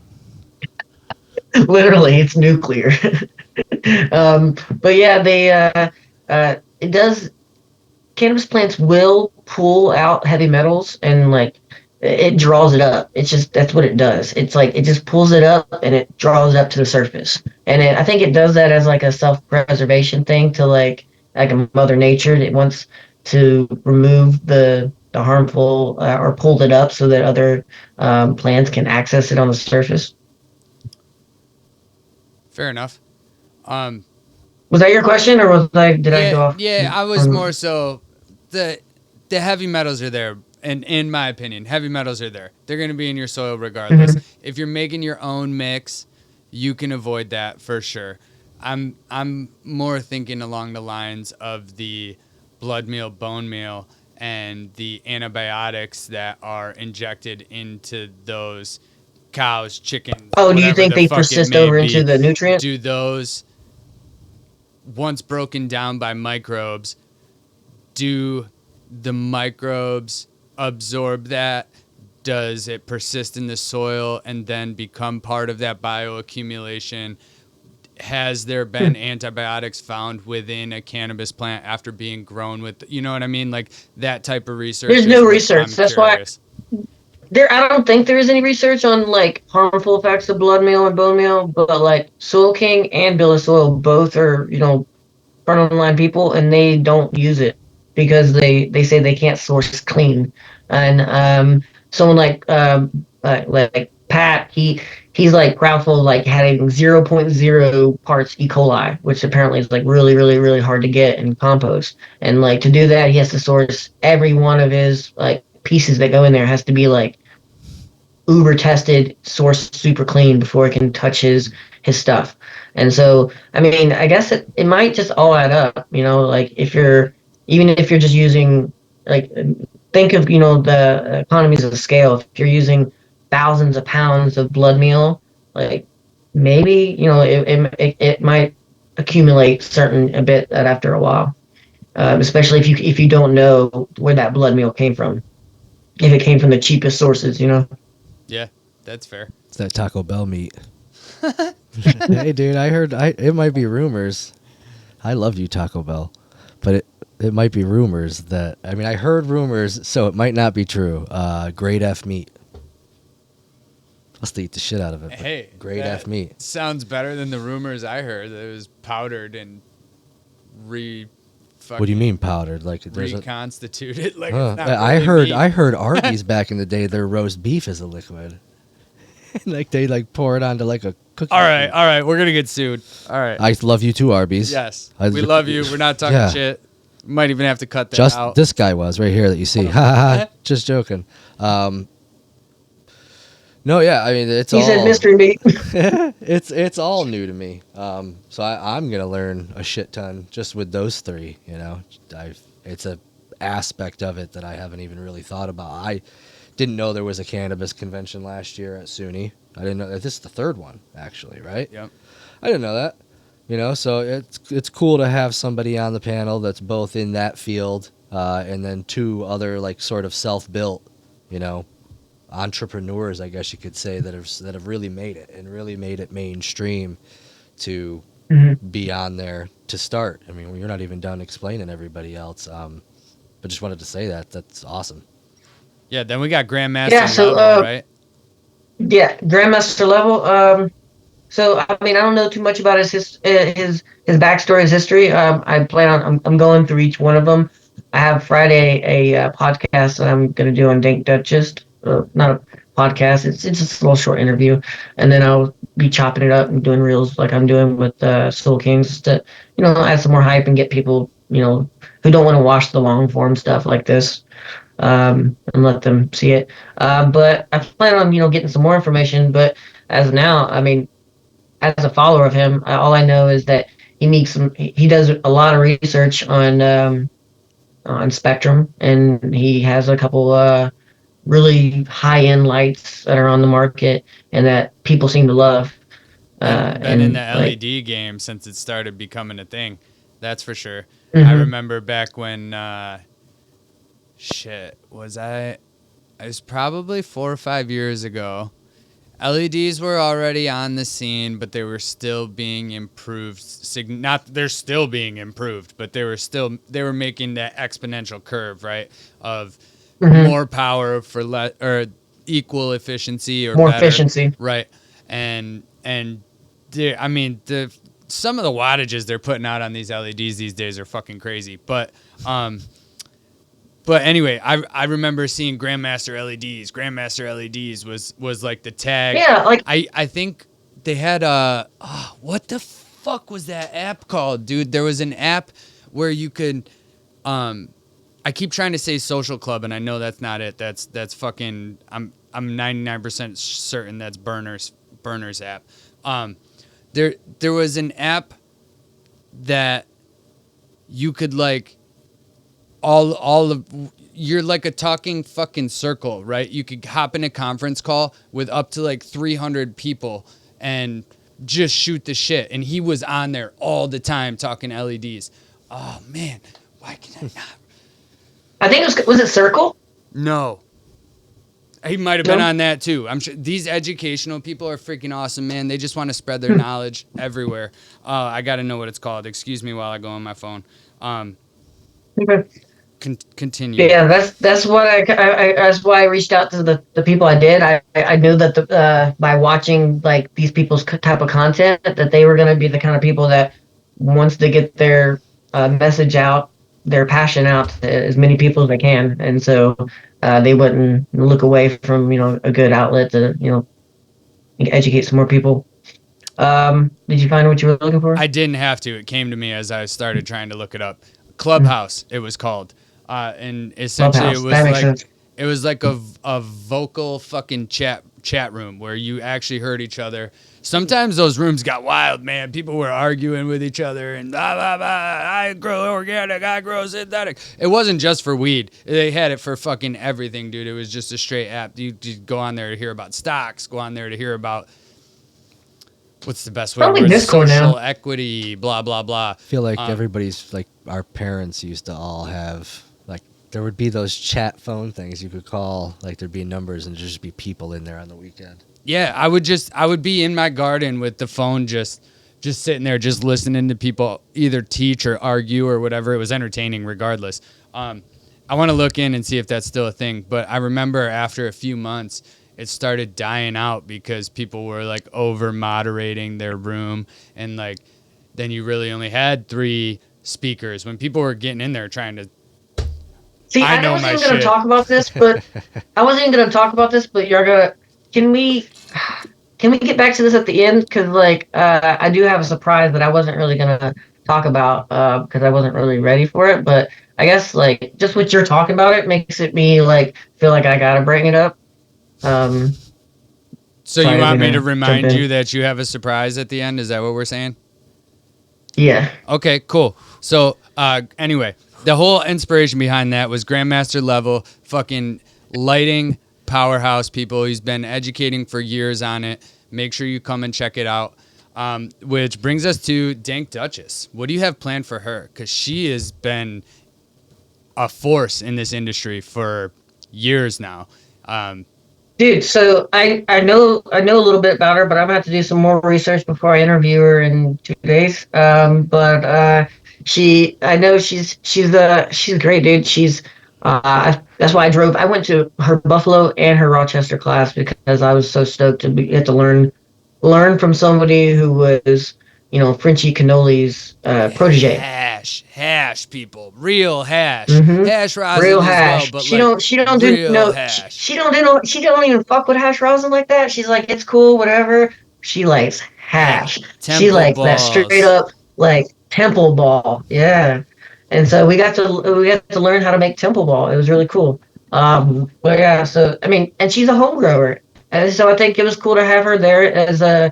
[SPEAKER 4] Literally, it's nuclear. But yeah, it does. Cannabis plants will pull out heavy metals, and like it draws it up. It's just that's what it does. It's like it just pulls it up and it draws it up to the surface. And I think it does that as like a self-preservation thing to like a Mother Nature. It wants to remove the harmful or pulled it up so that other plants can access it on the surface.
[SPEAKER 2] Fair enough.
[SPEAKER 4] Was that your question, or was I did I go off?
[SPEAKER 2] Yeah, I was more so the heavy metals are there, and in my opinion, heavy metals are there. They're going to be in your soil regardless.
[SPEAKER 4] Mhm.
[SPEAKER 2] If you're making your own mix, you can avoid that for sure. I'm more thinking along the lines of the blood meal, bone meal, and the antibiotics that are injected into those cows, chickens,
[SPEAKER 4] Oh, do you
[SPEAKER 2] whatever
[SPEAKER 4] think
[SPEAKER 2] the
[SPEAKER 4] they
[SPEAKER 2] fuck it
[SPEAKER 4] persist
[SPEAKER 2] may
[SPEAKER 4] over into
[SPEAKER 2] be.
[SPEAKER 4] the nutrient?
[SPEAKER 2] Do those, once broken down by microbes, do the microbes absorb that? Does it persist in the soil and then become part of that bioaccumulation? Has there been antibiotics found within a cannabis plant after being grown with, you know what I mean? Like that type of research
[SPEAKER 4] There's
[SPEAKER 2] is
[SPEAKER 4] no
[SPEAKER 2] what
[SPEAKER 4] research.
[SPEAKER 2] I'm
[SPEAKER 4] That's why
[SPEAKER 2] curious.
[SPEAKER 4] I don't think there is any research on like harmful effects of blood meal and bone meal, but like Soil King and Bill of Soil both are, front of the line people, and they don't use it because they say they can't source clean. And someone like Pat, he's like proudful of like having zero point zero parts E. coli, which apparently is like really really really hard to get in compost. And like to do that, he has to source every one of his like pieces that go in there has to be like uber tested, source super clean before it can touch his stuff. And so, I mean, I guess it might just all add up, like even if you're just using like think of, the economies of scale. If you're using thousands of pounds of blood meal, like maybe, it might accumulate certain a bit that after a while. Especially if you don't know where that blood meal came from. If it came from the cheapest sources.
[SPEAKER 2] Yeah, that's fair.
[SPEAKER 3] It's that Taco Bell meat. Hey, dude, I heard it might be rumors. I love you, Taco Bell, but it might be rumors that I heard rumors, so it might not be true. Grade F meat. I'll still eat the shit out of it.
[SPEAKER 2] Hey,
[SPEAKER 3] grade F meat.
[SPEAKER 2] sounds better than the rumors I heard that it was powdered and
[SPEAKER 3] What do you mean powdered? Like there's
[SPEAKER 2] reconstituted? Like
[SPEAKER 3] Huh.
[SPEAKER 2] it's not
[SPEAKER 3] I
[SPEAKER 2] really
[SPEAKER 3] heard
[SPEAKER 2] meat.
[SPEAKER 3] I heard Arby's back in the day. Their roast beef is a liquid. Like they pour it onto like a cookie.
[SPEAKER 2] All right, we're gonna get sued. All right.
[SPEAKER 3] I love you too, Arby's.
[SPEAKER 2] Yes,
[SPEAKER 3] I-
[SPEAKER 2] we love you. We're not talking
[SPEAKER 3] Yeah.
[SPEAKER 2] shit. Might even have to cut that
[SPEAKER 3] Just
[SPEAKER 2] out.
[SPEAKER 3] this guy was right here that you see. Ha ha ha. Just joking. No, yeah. I mean, it's
[SPEAKER 4] He
[SPEAKER 3] all
[SPEAKER 4] said mystery meat.
[SPEAKER 3] it's all new to me. So I'm gonna learn a shit ton just with those three. It's a aspect of it that I haven't even really thought about. I didn't know there was a cannabis convention last year at SUNY. I didn't know this is the third one actually, right?
[SPEAKER 2] Yep.
[SPEAKER 3] I didn't know that. So it's cool to have somebody on the panel that's both in that field and then two other like sort of self-built, entrepreneurs, I guess you could say, that have really made it and really made it mainstream to be on there to start. I mean, you're not even done explaining everybody else, but just wanted to say that's awesome.
[SPEAKER 2] Yeah. Then we got Grandmaster
[SPEAKER 4] Yeah, so,
[SPEAKER 2] level, right?
[SPEAKER 4] Yeah, Grandmaster level. So I mean, I don't know too much about his backstory, his history. I plan on I'm going through each one of them. I have Friday a podcast that I'm going to do on Dank Duchess. Not a podcast. It's just a little short interview, and then I'll be chopping it up and doing reels like I'm doing with Soul Kings to add some more hype and get people who don't want to watch the long form stuff like this and let them see it. But I plan on getting some more information. But as of now, I mean, as a follower of him, all I know is that he does a lot of research on Spectrum, and he has a couple really high end lights that are on the market and that people seem to love.
[SPEAKER 2] Been in the
[SPEAKER 4] like,
[SPEAKER 2] LED game since it started becoming a thing. That's for sure. I
[SPEAKER 4] Mhm.
[SPEAKER 2] remember back when I was probably 4 or 5 years ago. LEDs were already on the scene, but they were still being improved. They're still being improved, but they were making that exponential curve, right? Of more power for or equal efficiency or
[SPEAKER 4] More
[SPEAKER 2] better,
[SPEAKER 4] efficiency.
[SPEAKER 2] right? And I mean some of the wattages they're putting out on these LEDs these days are fucking crazy. But anyway, I remember seeing Grandmaster LEDs. Grandmaster LEDs was like the tag.
[SPEAKER 4] Yeah, like
[SPEAKER 2] I think they had what the fuck was that app called, dude? There was an app where you could I keep trying to say Social Club, and I know that's not it. That's fucking. I'm 99% certain that's Burner's app. There was an app that you could like all of. You're like a talking fucking circle, right? You could hop in a conference call with up to like 300 people and just shoot the shit. And he was on there all the time talking LEDs. Oh man, why can I not?
[SPEAKER 4] I think was it Circle?
[SPEAKER 2] No. He might have been on that too. I'm sure these educational people are freaking awesome, man. They just want to spread their knowledge everywhere. I got to know what it's called. Excuse me while I go on my phone.
[SPEAKER 4] Okay.
[SPEAKER 2] Continue.
[SPEAKER 4] Yeah, that's what I that's why I reached out to the people I did. I knew that by watching like these people's type of content that they were going to be the kind of people that once they get their message out, their passion out to as many people as they can, and so they wouldn't look away from a good outlet to educate some more people. Did you find what you were looking for?
[SPEAKER 2] I didn't have to. It came to me as I started trying to look it up. Clubhouse, it was called. And essentially it was like a vocal fucking chat room where you actually heard each other. Sometimes those rooms got wild, man. People were arguing with each other and blah, blah, blah. I grow organic, I grow synthetic. It wasn't just for weed. They had it for fucking everything, dude. It was just a straight app. You go on there to hear about stocks, go on there to hear about what's the best way?
[SPEAKER 4] Probably Discord
[SPEAKER 2] social
[SPEAKER 4] now.
[SPEAKER 2] Equity, blah, blah, blah.
[SPEAKER 3] I feel like everybody's like our parents used to all have like there would be those chat phone things you could call, like there'd be numbers and just be people in there on the weekend.
[SPEAKER 2] Yeah, I would be in my garden with the phone just sitting there just listening to people either teach or argue or whatever. It was entertaining regardless. I want to look in and see if that's still a thing, but I remember after a few months it started dying out because people were like over moderating their room, and like then you really only had 3 speakers when people were getting in there trying to.
[SPEAKER 4] See, I wasn't even going to talk about this, but you're gonna. Can we get back to this at the end? Because like I do have a surprise that I wasn't really gonna talk about because I wasn't really ready for it. But I guess like just what you're talking about it makes it me like feel like I gotta bring it up.
[SPEAKER 2] So you want me to remind you that you have a surprise at the end? Is that what we're saying?
[SPEAKER 4] Yeah.
[SPEAKER 2] Okay, cool. So anyway, the whole inspiration behind that was Grandmaster level fucking lighting powerhouse people. He's been educating for years on it. Make sure you come and check it out. Which brings us to Dank Duchess. What do you have planned for her? Because she has been a force in this industry for years now.
[SPEAKER 4] Dude, so I know a little bit about her, but I'm gonna have to do some more research before I interview her in 2 days. But she's great, dude. She's that's why I went to her Buffalo and her Rochester class because I was so stoked to get to learn from somebody who was, Frenchie Cannoli's protege.
[SPEAKER 2] Hash people, real hash,
[SPEAKER 4] Mm-hmm.
[SPEAKER 2] hash rosin
[SPEAKER 4] Real
[SPEAKER 2] as
[SPEAKER 4] hash.
[SPEAKER 2] well, but
[SPEAKER 4] she
[SPEAKER 2] like
[SPEAKER 4] don't do
[SPEAKER 2] real
[SPEAKER 4] no.
[SPEAKER 2] hash.
[SPEAKER 4] She don't even fuck with hash rosin like that. She's like, it's cool, whatever. She likes hash. She likes that straight up like temple ball. Yeah. And so we got to learn how to make temple ball. It was really cool. But yeah, so I mean, and she's a home grower, and so I think it was cool to have her there as a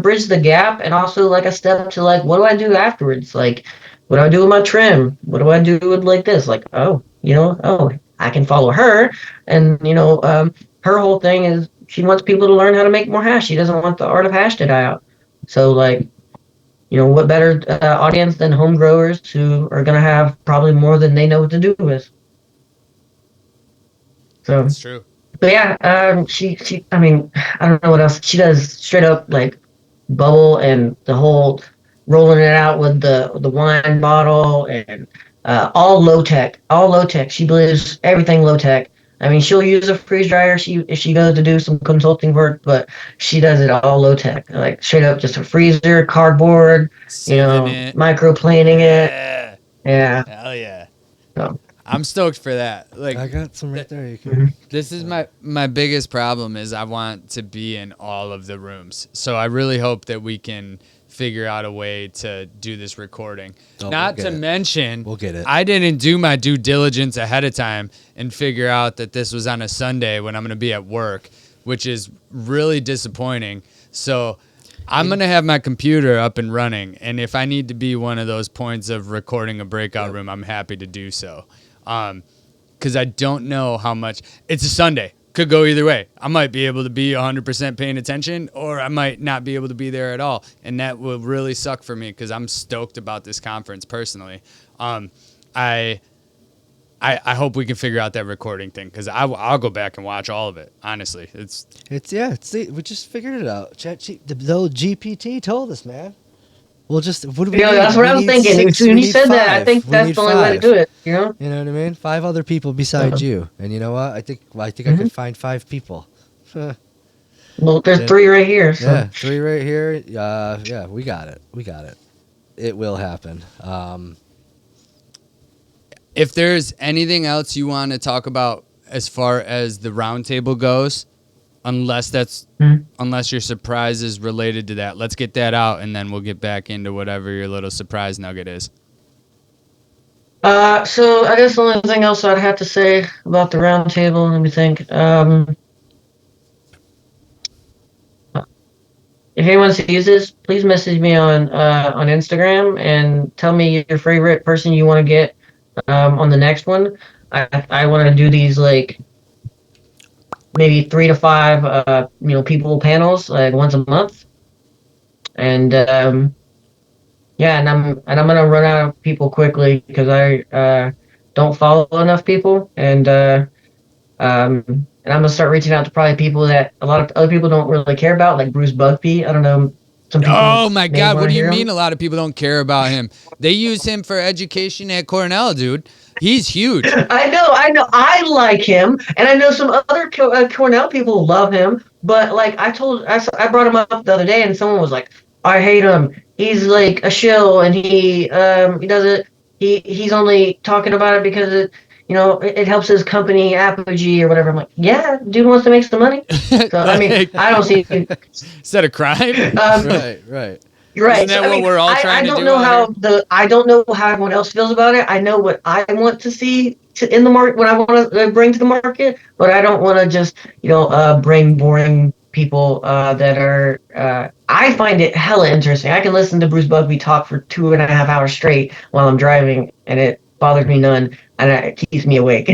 [SPEAKER 4] bridge to the gap, and also like a step to like, what do I do afterwards? Like, what do I do with my trim? What do I do with like this? Like, I can follow her, and her whole thing is she wants people to learn how to make more hash. She doesn't want the art of hash to die out. So like, what better audience than home growers who are going to have probably more than they know what to do with. So
[SPEAKER 2] That's true.
[SPEAKER 4] But yeah, she I mean, I don't know what else. She does straight up like bubble and the whole rolling it out with the wine bottle and all low tech, all low tech. She believes everything low tech. I mean, she'll use a freeze dryer if she goes to do some consulting work, but she does it all low tech, like straight up just a freezer, cardboard,
[SPEAKER 2] Sieving it.
[SPEAKER 4] microplaning it.
[SPEAKER 2] Yeah.
[SPEAKER 4] Yeah.
[SPEAKER 2] Hell yeah.
[SPEAKER 4] So,
[SPEAKER 2] I'm stoked for that. Like,
[SPEAKER 3] I got some right there. You can.
[SPEAKER 2] this is my biggest problem is I want to be in all of the rooms. So I really hope that we can figure out a way to do this recording.
[SPEAKER 3] Oh,
[SPEAKER 2] Not
[SPEAKER 3] we'll
[SPEAKER 2] to
[SPEAKER 3] get it.
[SPEAKER 2] mention,
[SPEAKER 3] We'll get it.
[SPEAKER 2] I didn't do my due diligence ahead of time and figure out that this was on a Sunday when I'm going to be at work, which is really disappointing. So I'm going to have my computer up and running. And if I need to be one of those points of recording a breakout room, I'm happy to do so. Because I don't know how much. It's a Sunday. Could go either way. I might be able to be 100% paying attention, or I might not be able to be there at all. And that will really suck for me because I'm stoked about this conference personally. I hope we can figure out that recording thing because I'll go back and watch all of it. Honestly,
[SPEAKER 3] We just figured it out. The old GPT told us, man. We'll just what do we
[SPEAKER 4] you know,
[SPEAKER 3] need?
[SPEAKER 4] that's what
[SPEAKER 3] We
[SPEAKER 4] I was
[SPEAKER 3] need
[SPEAKER 4] thinking.
[SPEAKER 3] six,
[SPEAKER 4] When
[SPEAKER 3] we
[SPEAKER 4] you
[SPEAKER 3] need
[SPEAKER 4] said that, I
[SPEAKER 3] five.
[SPEAKER 4] think
[SPEAKER 3] We
[SPEAKER 4] that's
[SPEAKER 3] need
[SPEAKER 4] the only way to
[SPEAKER 3] five.
[SPEAKER 4] do it. You know.
[SPEAKER 3] You know what I mean? 5 other people besides you. And you know what? I think I could find 5 people.
[SPEAKER 4] Well, there's
[SPEAKER 3] Yeah.
[SPEAKER 4] 3 right here. So.
[SPEAKER 3] Yeah, 3 right here. Yeah, we got it. It will happen.
[SPEAKER 2] if there's anything else you want to talk about as far as the roundtable goes, unless your surprise is related to that, let's get that out and then we'll get back into whatever your little surprise nugget is.
[SPEAKER 4] So I guess the only thing else I'd have to say about the roundtable, let me think. If anyone sees this, please message me on Instagram and tell me your favorite person you want to get on the next one. I want to do these like maybe 3 to 5 people panels like once a month, and yeah, and I'm gonna run out of people quickly because I don't follow enough people, and I'm gonna start reaching out to probably people that a lot of other people don't really care about, like Bruce Bugby. I don't know. Some people
[SPEAKER 2] Oh my
[SPEAKER 4] may
[SPEAKER 2] God,
[SPEAKER 4] wanna
[SPEAKER 2] what do you
[SPEAKER 4] hear him.
[SPEAKER 2] mean a lot of people don't care about him? They use him for education at Cornell, dude. He's huge.
[SPEAKER 4] I know. I like him, and I know some other Cornell people love him. But like I brought him up the other day, and someone was like, "I hate him. He's like a shill, and he does it. He's only talking about it because it helps his company Apogee or whatever." I'm like, "Yeah, dude wants to make some money." So I mean,
[SPEAKER 2] Like-
[SPEAKER 4] I don't see.
[SPEAKER 2] Is that a crime?
[SPEAKER 3] Right.
[SPEAKER 4] You're right.
[SPEAKER 2] Isn't that what we're all trying
[SPEAKER 4] I
[SPEAKER 2] to
[SPEAKER 4] don't
[SPEAKER 2] do
[SPEAKER 4] know
[SPEAKER 2] out
[SPEAKER 4] how I don't know how everyone else feels about it. I know what I want to see in the market, what I want to bring to the market, but I don't want to just bring boring people that are. I find it hella interesting. I can listen to Bruce Bugby talk for 2.5 hours straight while I'm driving, and it bothers me none, and it keeps me awake.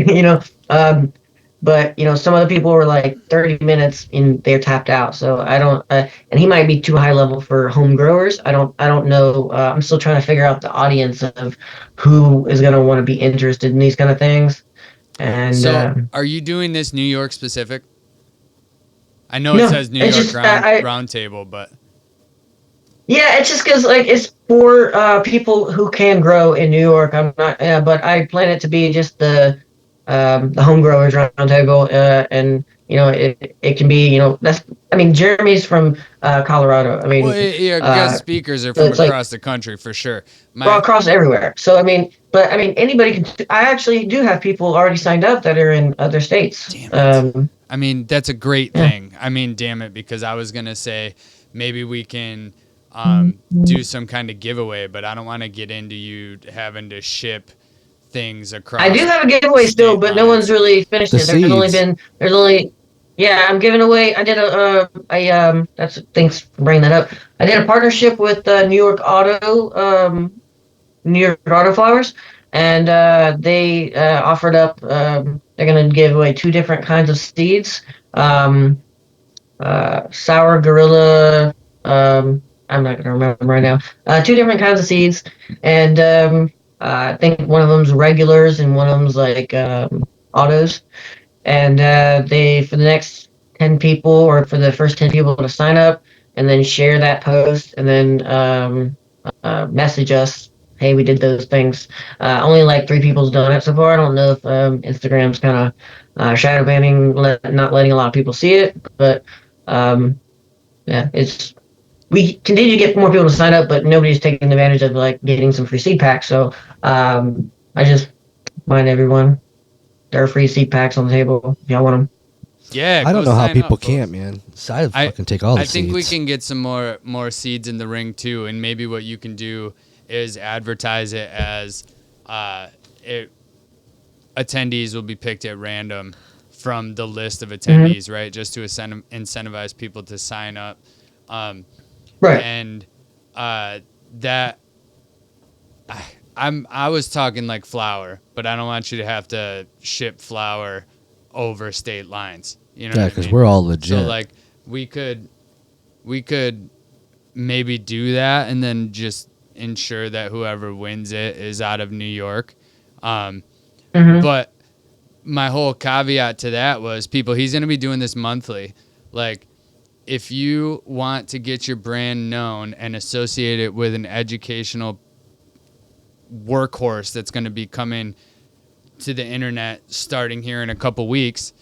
[SPEAKER 4] But some other people were like 30 minutes and they're tapped out. So I don't, and he might be too high level for home growers. I don't know. I'm still trying to figure out the audience of who is going to want to be interested in these kind of things. And
[SPEAKER 2] So, are you doing this New York specific? I know
[SPEAKER 4] No,
[SPEAKER 2] it says New
[SPEAKER 4] it's
[SPEAKER 2] York
[SPEAKER 4] just,
[SPEAKER 2] roundtable, but
[SPEAKER 4] yeah, it's just because like it's for people who can grow in New York. I'm not, but I plan it to be just the home growers roundtable, and it can be that's I mean Jeremy's from Colorado. I mean,
[SPEAKER 2] well, yeah, guest speakers are
[SPEAKER 4] so
[SPEAKER 2] from
[SPEAKER 4] it's like
[SPEAKER 2] across the country for sure.
[SPEAKER 4] well, across everywhere. So I mean, but I mean anybody can. I actually do have people already signed up that are in other states.
[SPEAKER 2] Damn it. I mean, that's a great
[SPEAKER 4] Yeah.
[SPEAKER 2] thing. I mean, damn it, because I was gonna say maybe we can do some kind of giveaway, but I don't want to get into you having to ship things across.
[SPEAKER 4] I do have a giveaway still,
[SPEAKER 2] state
[SPEAKER 4] but no
[SPEAKER 2] lines.
[SPEAKER 4] one's really finished
[SPEAKER 3] The
[SPEAKER 4] it. There's only yeah, I'm giving away. I did that's thanks for bringing that up. I did a partnership with New York Auto Flowers, and they offered up. They're gonna give away 2 different kinds of seeds. Sour Gorilla. I'm not gonna remember right now. 2 different kinds of seeds, and I think one of them's regulars and one of them's like autos. And they for the next 10 people, or for the first 10 people to sign up, and then share that post, and then message us hey, we did those things. Only like 3 people's done it so far. I don't know if Instagram's kind of shadow banning, not letting a lot of people see it, but um, yeah, it's we continue to get more people to sign up, but nobody's taking advantage of like getting some free seed packs. So I just remind everyone there are free seed packs on the table if y'all want them.
[SPEAKER 2] Yeah,
[SPEAKER 3] I
[SPEAKER 2] go
[SPEAKER 3] don't know how
[SPEAKER 2] sign
[SPEAKER 3] people
[SPEAKER 2] up, folks.
[SPEAKER 3] can't, man. So I fucking take all the
[SPEAKER 2] I think
[SPEAKER 3] seeds.
[SPEAKER 2] we can get some more seeds in the ring too, and maybe what you can do is advertise it as attendees will be picked at random from the list of attendees, right? Just to incentivize people to sign up.
[SPEAKER 4] Right.
[SPEAKER 2] And that I was talking like flour, but I don't want you to have to ship flour over state lines. You know,
[SPEAKER 3] Yeah,
[SPEAKER 2] what I
[SPEAKER 3] because
[SPEAKER 2] mean?
[SPEAKER 3] we're all legit.
[SPEAKER 2] So like we could maybe do that and then just ensure that whoever wins it is out of New York. But my whole caveat to that was he's going to be doing this monthly. Like if you want to get your brand known and associate it with an educational workhorse that's going to be coming to the internet starting here in a couple weeks,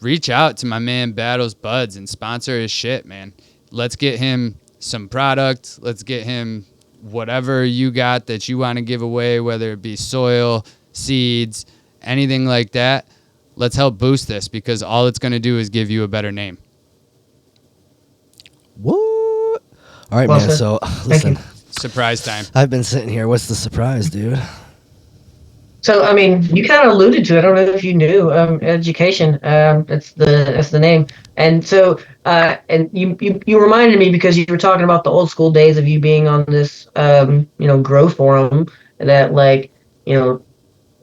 [SPEAKER 2] reach out to my man Battles Buds and sponsor his shit, man. Let's get him some product. Let's get him whatever you got that you want to give away, whether it be soil, seeds, anything like that. Let's help boost this because all it's going to do is give you a better name.
[SPEAKER 3] What? All right,
[SPEAKER 4] Well
[SPEAKER 3] man.
[SPEAKER 4] said.
[SPEAKER 3] So
[SPEAKER 4] Thank
[SPEAKER 3] listen,
[SPEAKER 4] you.
[SPEAKER 2] Surprise time.
[SPEAKER 3] I've been sitting here. What's the surprise, dude?
[SPEAKER 4] So I mean, you kind of alluded to it. I don't know if you knew. Education. That's the name. And so and you reminded me because you were talking about the old school days of you being on this grow forum that like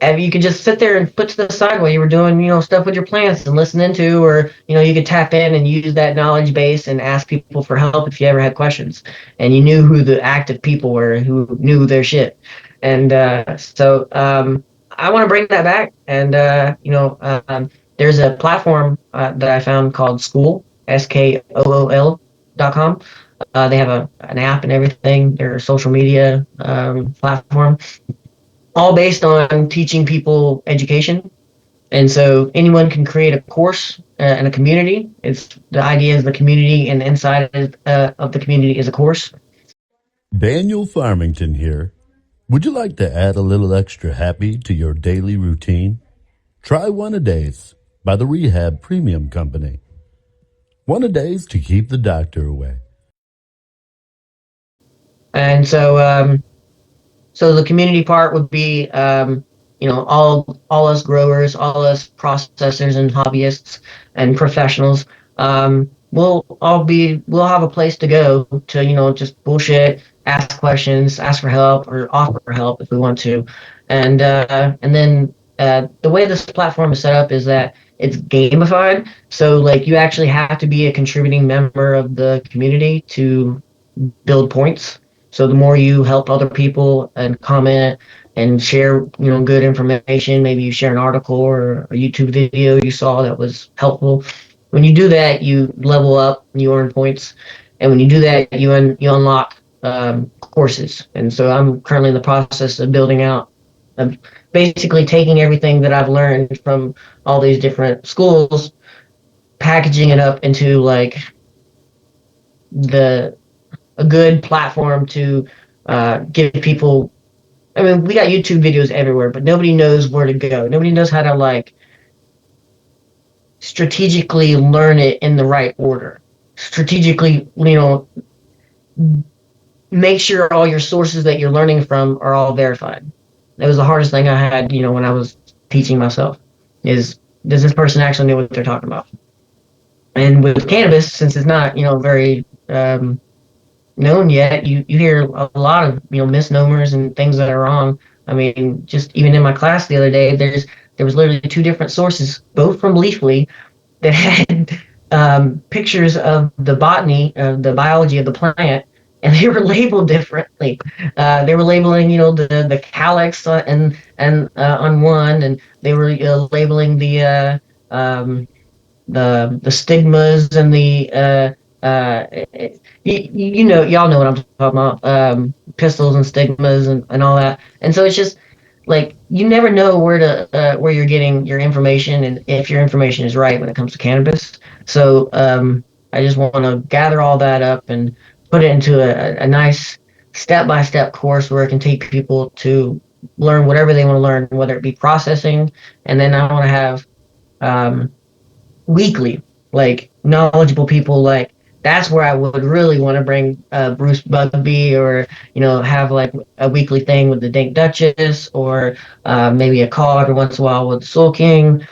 [SPEAKER 4] and you could just sit there and put to the side while you were doing, stuff with your plants and listening to, or, you could tap in and use that knowledge base and ask people for help if you ever had questions. And you knew who the active people were, who knew their shit. And I want to bring that back. And, there's a platform that I found called School, SKOOL.com. They have an app and everything, their social media platform all based on teaching people education. And so anyone can create a course in a community. It's the idea is the community and the inside of the community is a course.
[SPEAKER 5] Daniel Farmington here. Would you like to add a little extra happy to your daily routine? Try One-A-Days by the Rehab Premium Company. One-A-Days to keep the doctor away.
[SPEAKER 4] And so the community part would be all us growers, all us processors and hobbyists and professionals. We'll have a place to go to just bullshit, ask questions, ask for help, or offer help if we want to. And then the way this platform is set up is that it's gamified. So like you actually have to be a contributing member of the community to build points. So the more you help other people and comment and share, good information, maybe you share an article or a YouTube video you saw that was helpful. When you do that, you level up, you earn points, and when you do that, you unlock courses. And so I'm currently in the process of building out, basically taking everything that I've learned from all these different schools, packaging it up into like a good platform to give people. I mean, we got YouTube videos everywhere, but nobody knows where to go. Nobody knows how to like strategically learn it in the right order. Strategically, make sure all your sources that you're learning from are all verified. That was the hardest thing I had, when I was teaching myself. Is does this person actually know what they're talking about? And with cannabis, since it's not, very known yet, you hear a lot of misnomers and things that are wrong. I mean, just even in my class the other day, there was literally 2 different sources, both from Leafly, that had pictures of the botany, the biology of the plant, and they were labeled differently. They were labeling, the calyx and on one, and they were labeling the stigmas and the y'all know what I'm talking about. Pistols and stigmas and all that. And so it's just like you never know where you're getting your information and if your information is right when it comes to cannabis. So I just want to gather all that up and put it into a nice step-by-step course where it can take people to learn whatever they want to learn, whether it be processing, and then I want to have um, weekly, like knowledgeable people. Like that's where I would really want to bring Bruce Bugby, or have like a weekly thing with the Dink Duchess, or maybe a call every once in a while with the Soul King,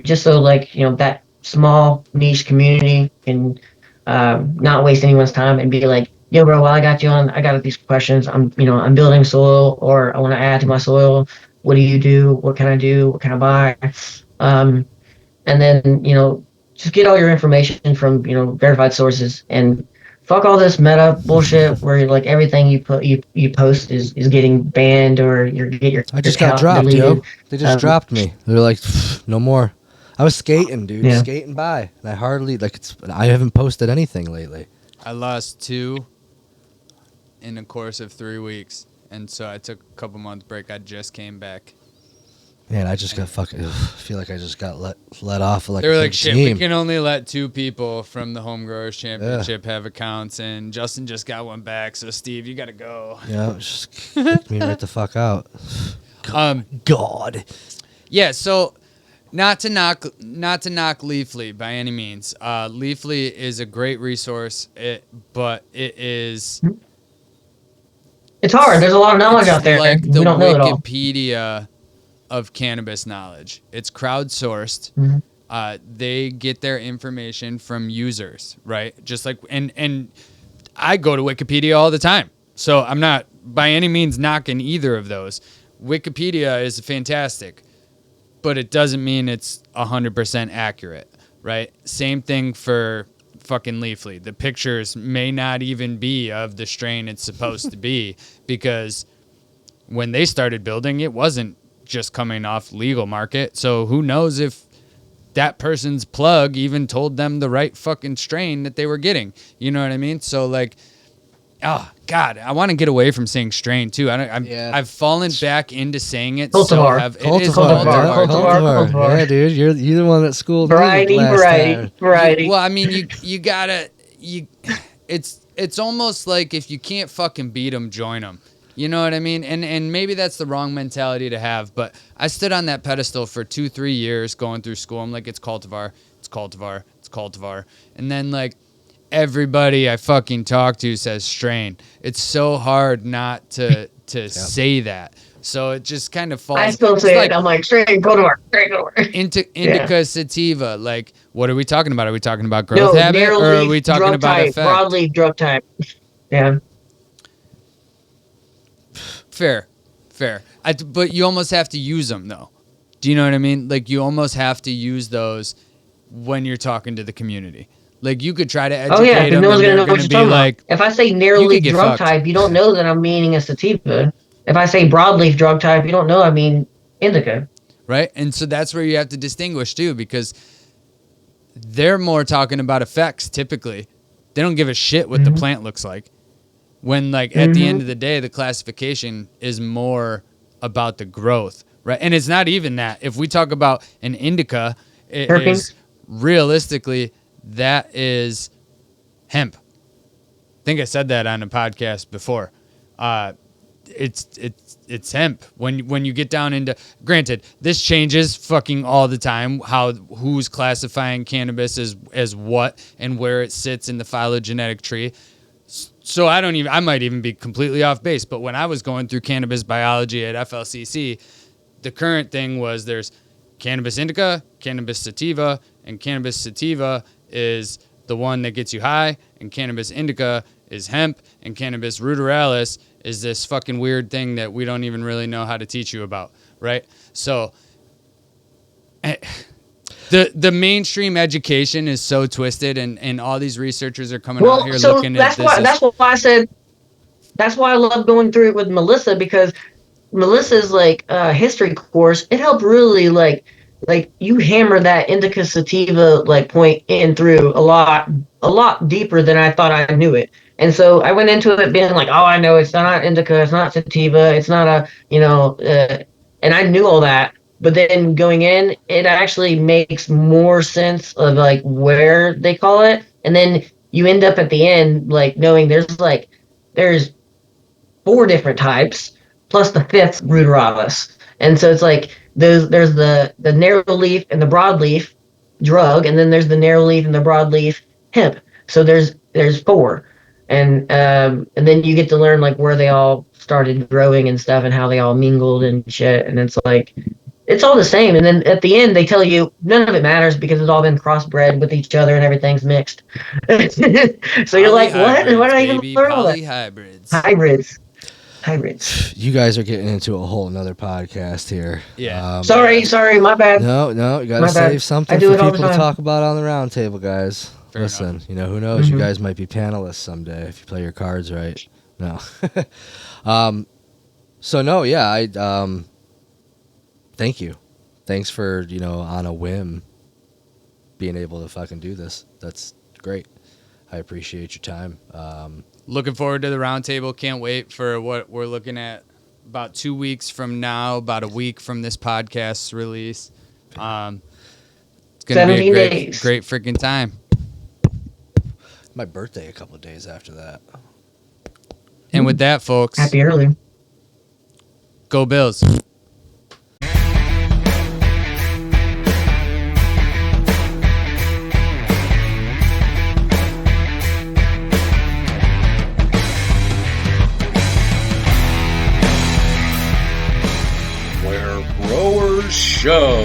[SPEAKER 4] just so like that small niche community can not waste anyone's time and be like, yo, bro, while I got you on, I got these questions. I'm building soil, or I want to add to my soil. What do you do? What can I do? What can I buy? And then just get all your information from verified sources, and fuck all this meta bullshit where like everything you post is getting banned, or your
[SPEAKER 3] I just
[SPEAKER 4] account
[SPEAKER 3] got dropped,
[SPEAKER 4] deleted.
[SPEAKER 3] yo. They just dropped me. They're like, no more. I was skating, dude,
[SPEAKER 4] Yeah.
[SPEAKER 3] skating by, and I haven't posted anything lately.
[SPEAKER 2] I lost 2 in the course of 3 weeks, and so I took a couple month break. I just came back.
[SPEAKER 3] Man, I just got fucking. I feel like I just got let off like
[SPEAKER 2] They were
[SPEAKER 3] a
[SPEAKER 2] like,
[SPEAKER 3] big
[SPEAKER 2] shit,
[SPEAKER 3] team.
[SPEAKER 2] we can only let 2 people from the Home Growers Championship have accounts, and Justin just got one back, so Steve, you got to go.
[SPEAKER 3] Yeah, just kicked me right the fuck out. God.
[SPEAKER 2] Yeah, so not to knock Leafly by any means. Leafly is a great resource, but it is...
[SPEAKER 4] It's hard. There's a lot of knowledge out there.
[SPEAKER 2] Like
[SPEAKER 4] We
[SPEAKER 2] the
[SPEAKER 4] don't know it all.
[SPEAKER 2] Wikipedia of cannabis knowledge. It's crowdsourced.
[SPEAKER 4] Mm-hmm.
[SPEAKER 2] They get their information from users, right? Just like and I go to Wikipedia all the time, so I'm not by any means knocking either of those. Wikipedia is fantastic, but it doesn't mean it's 100% accurate, right? Same thing for fucking Leafly. The pictures may not even be of the strain it's supposed to be, because when they started building, it wasn't just coming off legal market. So who knows if that person's plug even told them the right fucking strain that they were getting. You know what I mean? So like, oh God, I want to get away from saying strain too. I've fallen back into saying it.
[SPEAKER 4] Cultivar.
[SPEAKER 2] It is
[SPEAKER 3] Cultivar.
[SPEAKER 4] Cultivar.
[SPEAKER 3] Yeah, dude, you're the one that schooled me
[SPEAKER 4] Variety.
[SPEAKER 3] last time.
[SPEAKER 2] Well, I mean, you gotta. It's almost like if you can't fucking beat them, join them. You know what I mean? And maybe that's the wrong mentality to have, but I stood on that pedestal for 2-3 years going through school. I'm like, it's cultivar, it's cultivar, it's cultivar. And then like everybody I fucking talk to says strain. It's so hard not to say that. So it just kind of falls.
[SPEAKER 4] I still say it. I'm like, straight cultivar.
[SPEAKER 2] Indica sativa. Like, what are we talking about? Are we talking about growth habit, or are we talking about
[SPEAKER 4] type,
[SPEAKER 2] effect?
[SPEAKER 4] Broadleaf drug type. Yeah.
[SPEAKER 2] Fair. But you almost have to use them, though. Do you know what I mean? Like, you almost have to use those when you're talking to the community. Like, you could try to educate them,
[SPEAKER 4] no one's
[SPEAKER 2] and
[SPEAKER 4] gonna know
[SPEAKER 2] they're
[SPEAKER 4] what
[SPEAKER 2] going to
[SPEAKER 4] you're
[SPEAKER 2] be
[SPEAKER 4] talking
[SPEAKER 2] like...
[SPEAKER 4] about. If I say
[SPEAKER 2] you
[SPEAKER 4] narrow-leaf
[SPEAKER 2] could get
[SPEAKER 4] drug
[SPEAKER 2] fucked.
[SPEAKER 4] type, you don't know that I'm meaning a sativa. If I say broadleaf drug type, you don't know I mean indica.
[SPEAKER 2] Right? And so that's where you have to distinguish, too, because they're more talking about effects, typically. They don't give a shit what the plant looks like. When, like, at the end of the day, the classification is more about the growth, right? And it's not even that. If we talk about an indica, it is realistically, that is hemp. I think I said that on a podcast before. It's hemp. When you get down into, granted, this changes fucking all the time, who's classifying cannabis as what and where it sits in the phylogenetic tree. So I might even be completely off base, but when I was going through cannabis biology at FLCC, the current thing was there's cannabis indica, cannabis sativa, and cannabis sativa is the one that gets you high, and cannabis indica is hemp, and cannabis ruderalis is this fucking weird thing that we don't even really know how to teach you about, right? So the mainstream education is so twisted, and all these researchers are coming out here looking at this.
[SPEAKER 4] That's why I said, that's why I love going through it with Melissa, because Melissa's like history course, it helped really like like you hammer that indica sativa like point in through a lot deeper than I thought I knew it. And so I went into it being like, oh, I know it's not indica, it's not sativa, it's not a, and I knew all that. But then going in, it actually makes more sense of like where they call it. And then you end up at the end like knowing there's four different types plus the fifth ruderatus. And so it's like there's the narrow leaf and the broadleaf drug, and then there's the narrow leaf and the broadleaf hemp. So there's four, and then you get to learn like where they all started growing and stuff, and how they all mingled and shit. And it's like it's all the same. And then at the end they tell you none of it matters because it's all been crossbred with each other and everything's mixed. So you're like, what? Why did I even
[SPEAKER 2] baby,
[SPEAKER 4] learn all that?
[SPEAKER 2] Polyhybrids.
[SPEAKER 4] Hybrids.
[SPEAKER 3] You guys are getting into a whole nother podcast here.
[SPEAKER 2] Yeah.
[SPEAKER 4] Sorry, my bad.
[SPEAKER 3] No, you got to
[SPEAKER 4] My bad.
[SPEAKER 3] save something
[SPEAKER 4] I do
[SPEAKER 3] for
[SPEAKER 4] it all the
[SPEAKER 3] people to
[SPEAKER 4] time.
[SPEAKER 3] talk about on the round table, guys.
[SPEAKER 2] Fair
[SPEAKER 3] Listen,
[SPEAKER 2] enough.
[SPEAKER 3] who knows? You
[SPEAKER 4] Mhm.
[SPEAKER 3] guys might be panelists someday if you play your cards right. No. So no, yeah, thank you. Thanks for, on a whim being able to fucking do this. That's great. I appreciate your time.
[SPEAKER 2] Looking forward to the roundtable. Can't wait for what we're looking at about 2 weeks from now, about a week from this podcast's release. It's going to be
[SPEAKER 4] 17
[SPEAKER 2] a
[SPEAKER 4] days.
[SPEAKER 2] great freaking time.
[SPEAKER 3] My birthday a couple of days after that.
[SPEAKER 2] And with that, folks,
[SPEAKER 4] Happy early.
[SPEAKER 2] go Bills.
[SPEAKER 1] Where growers show.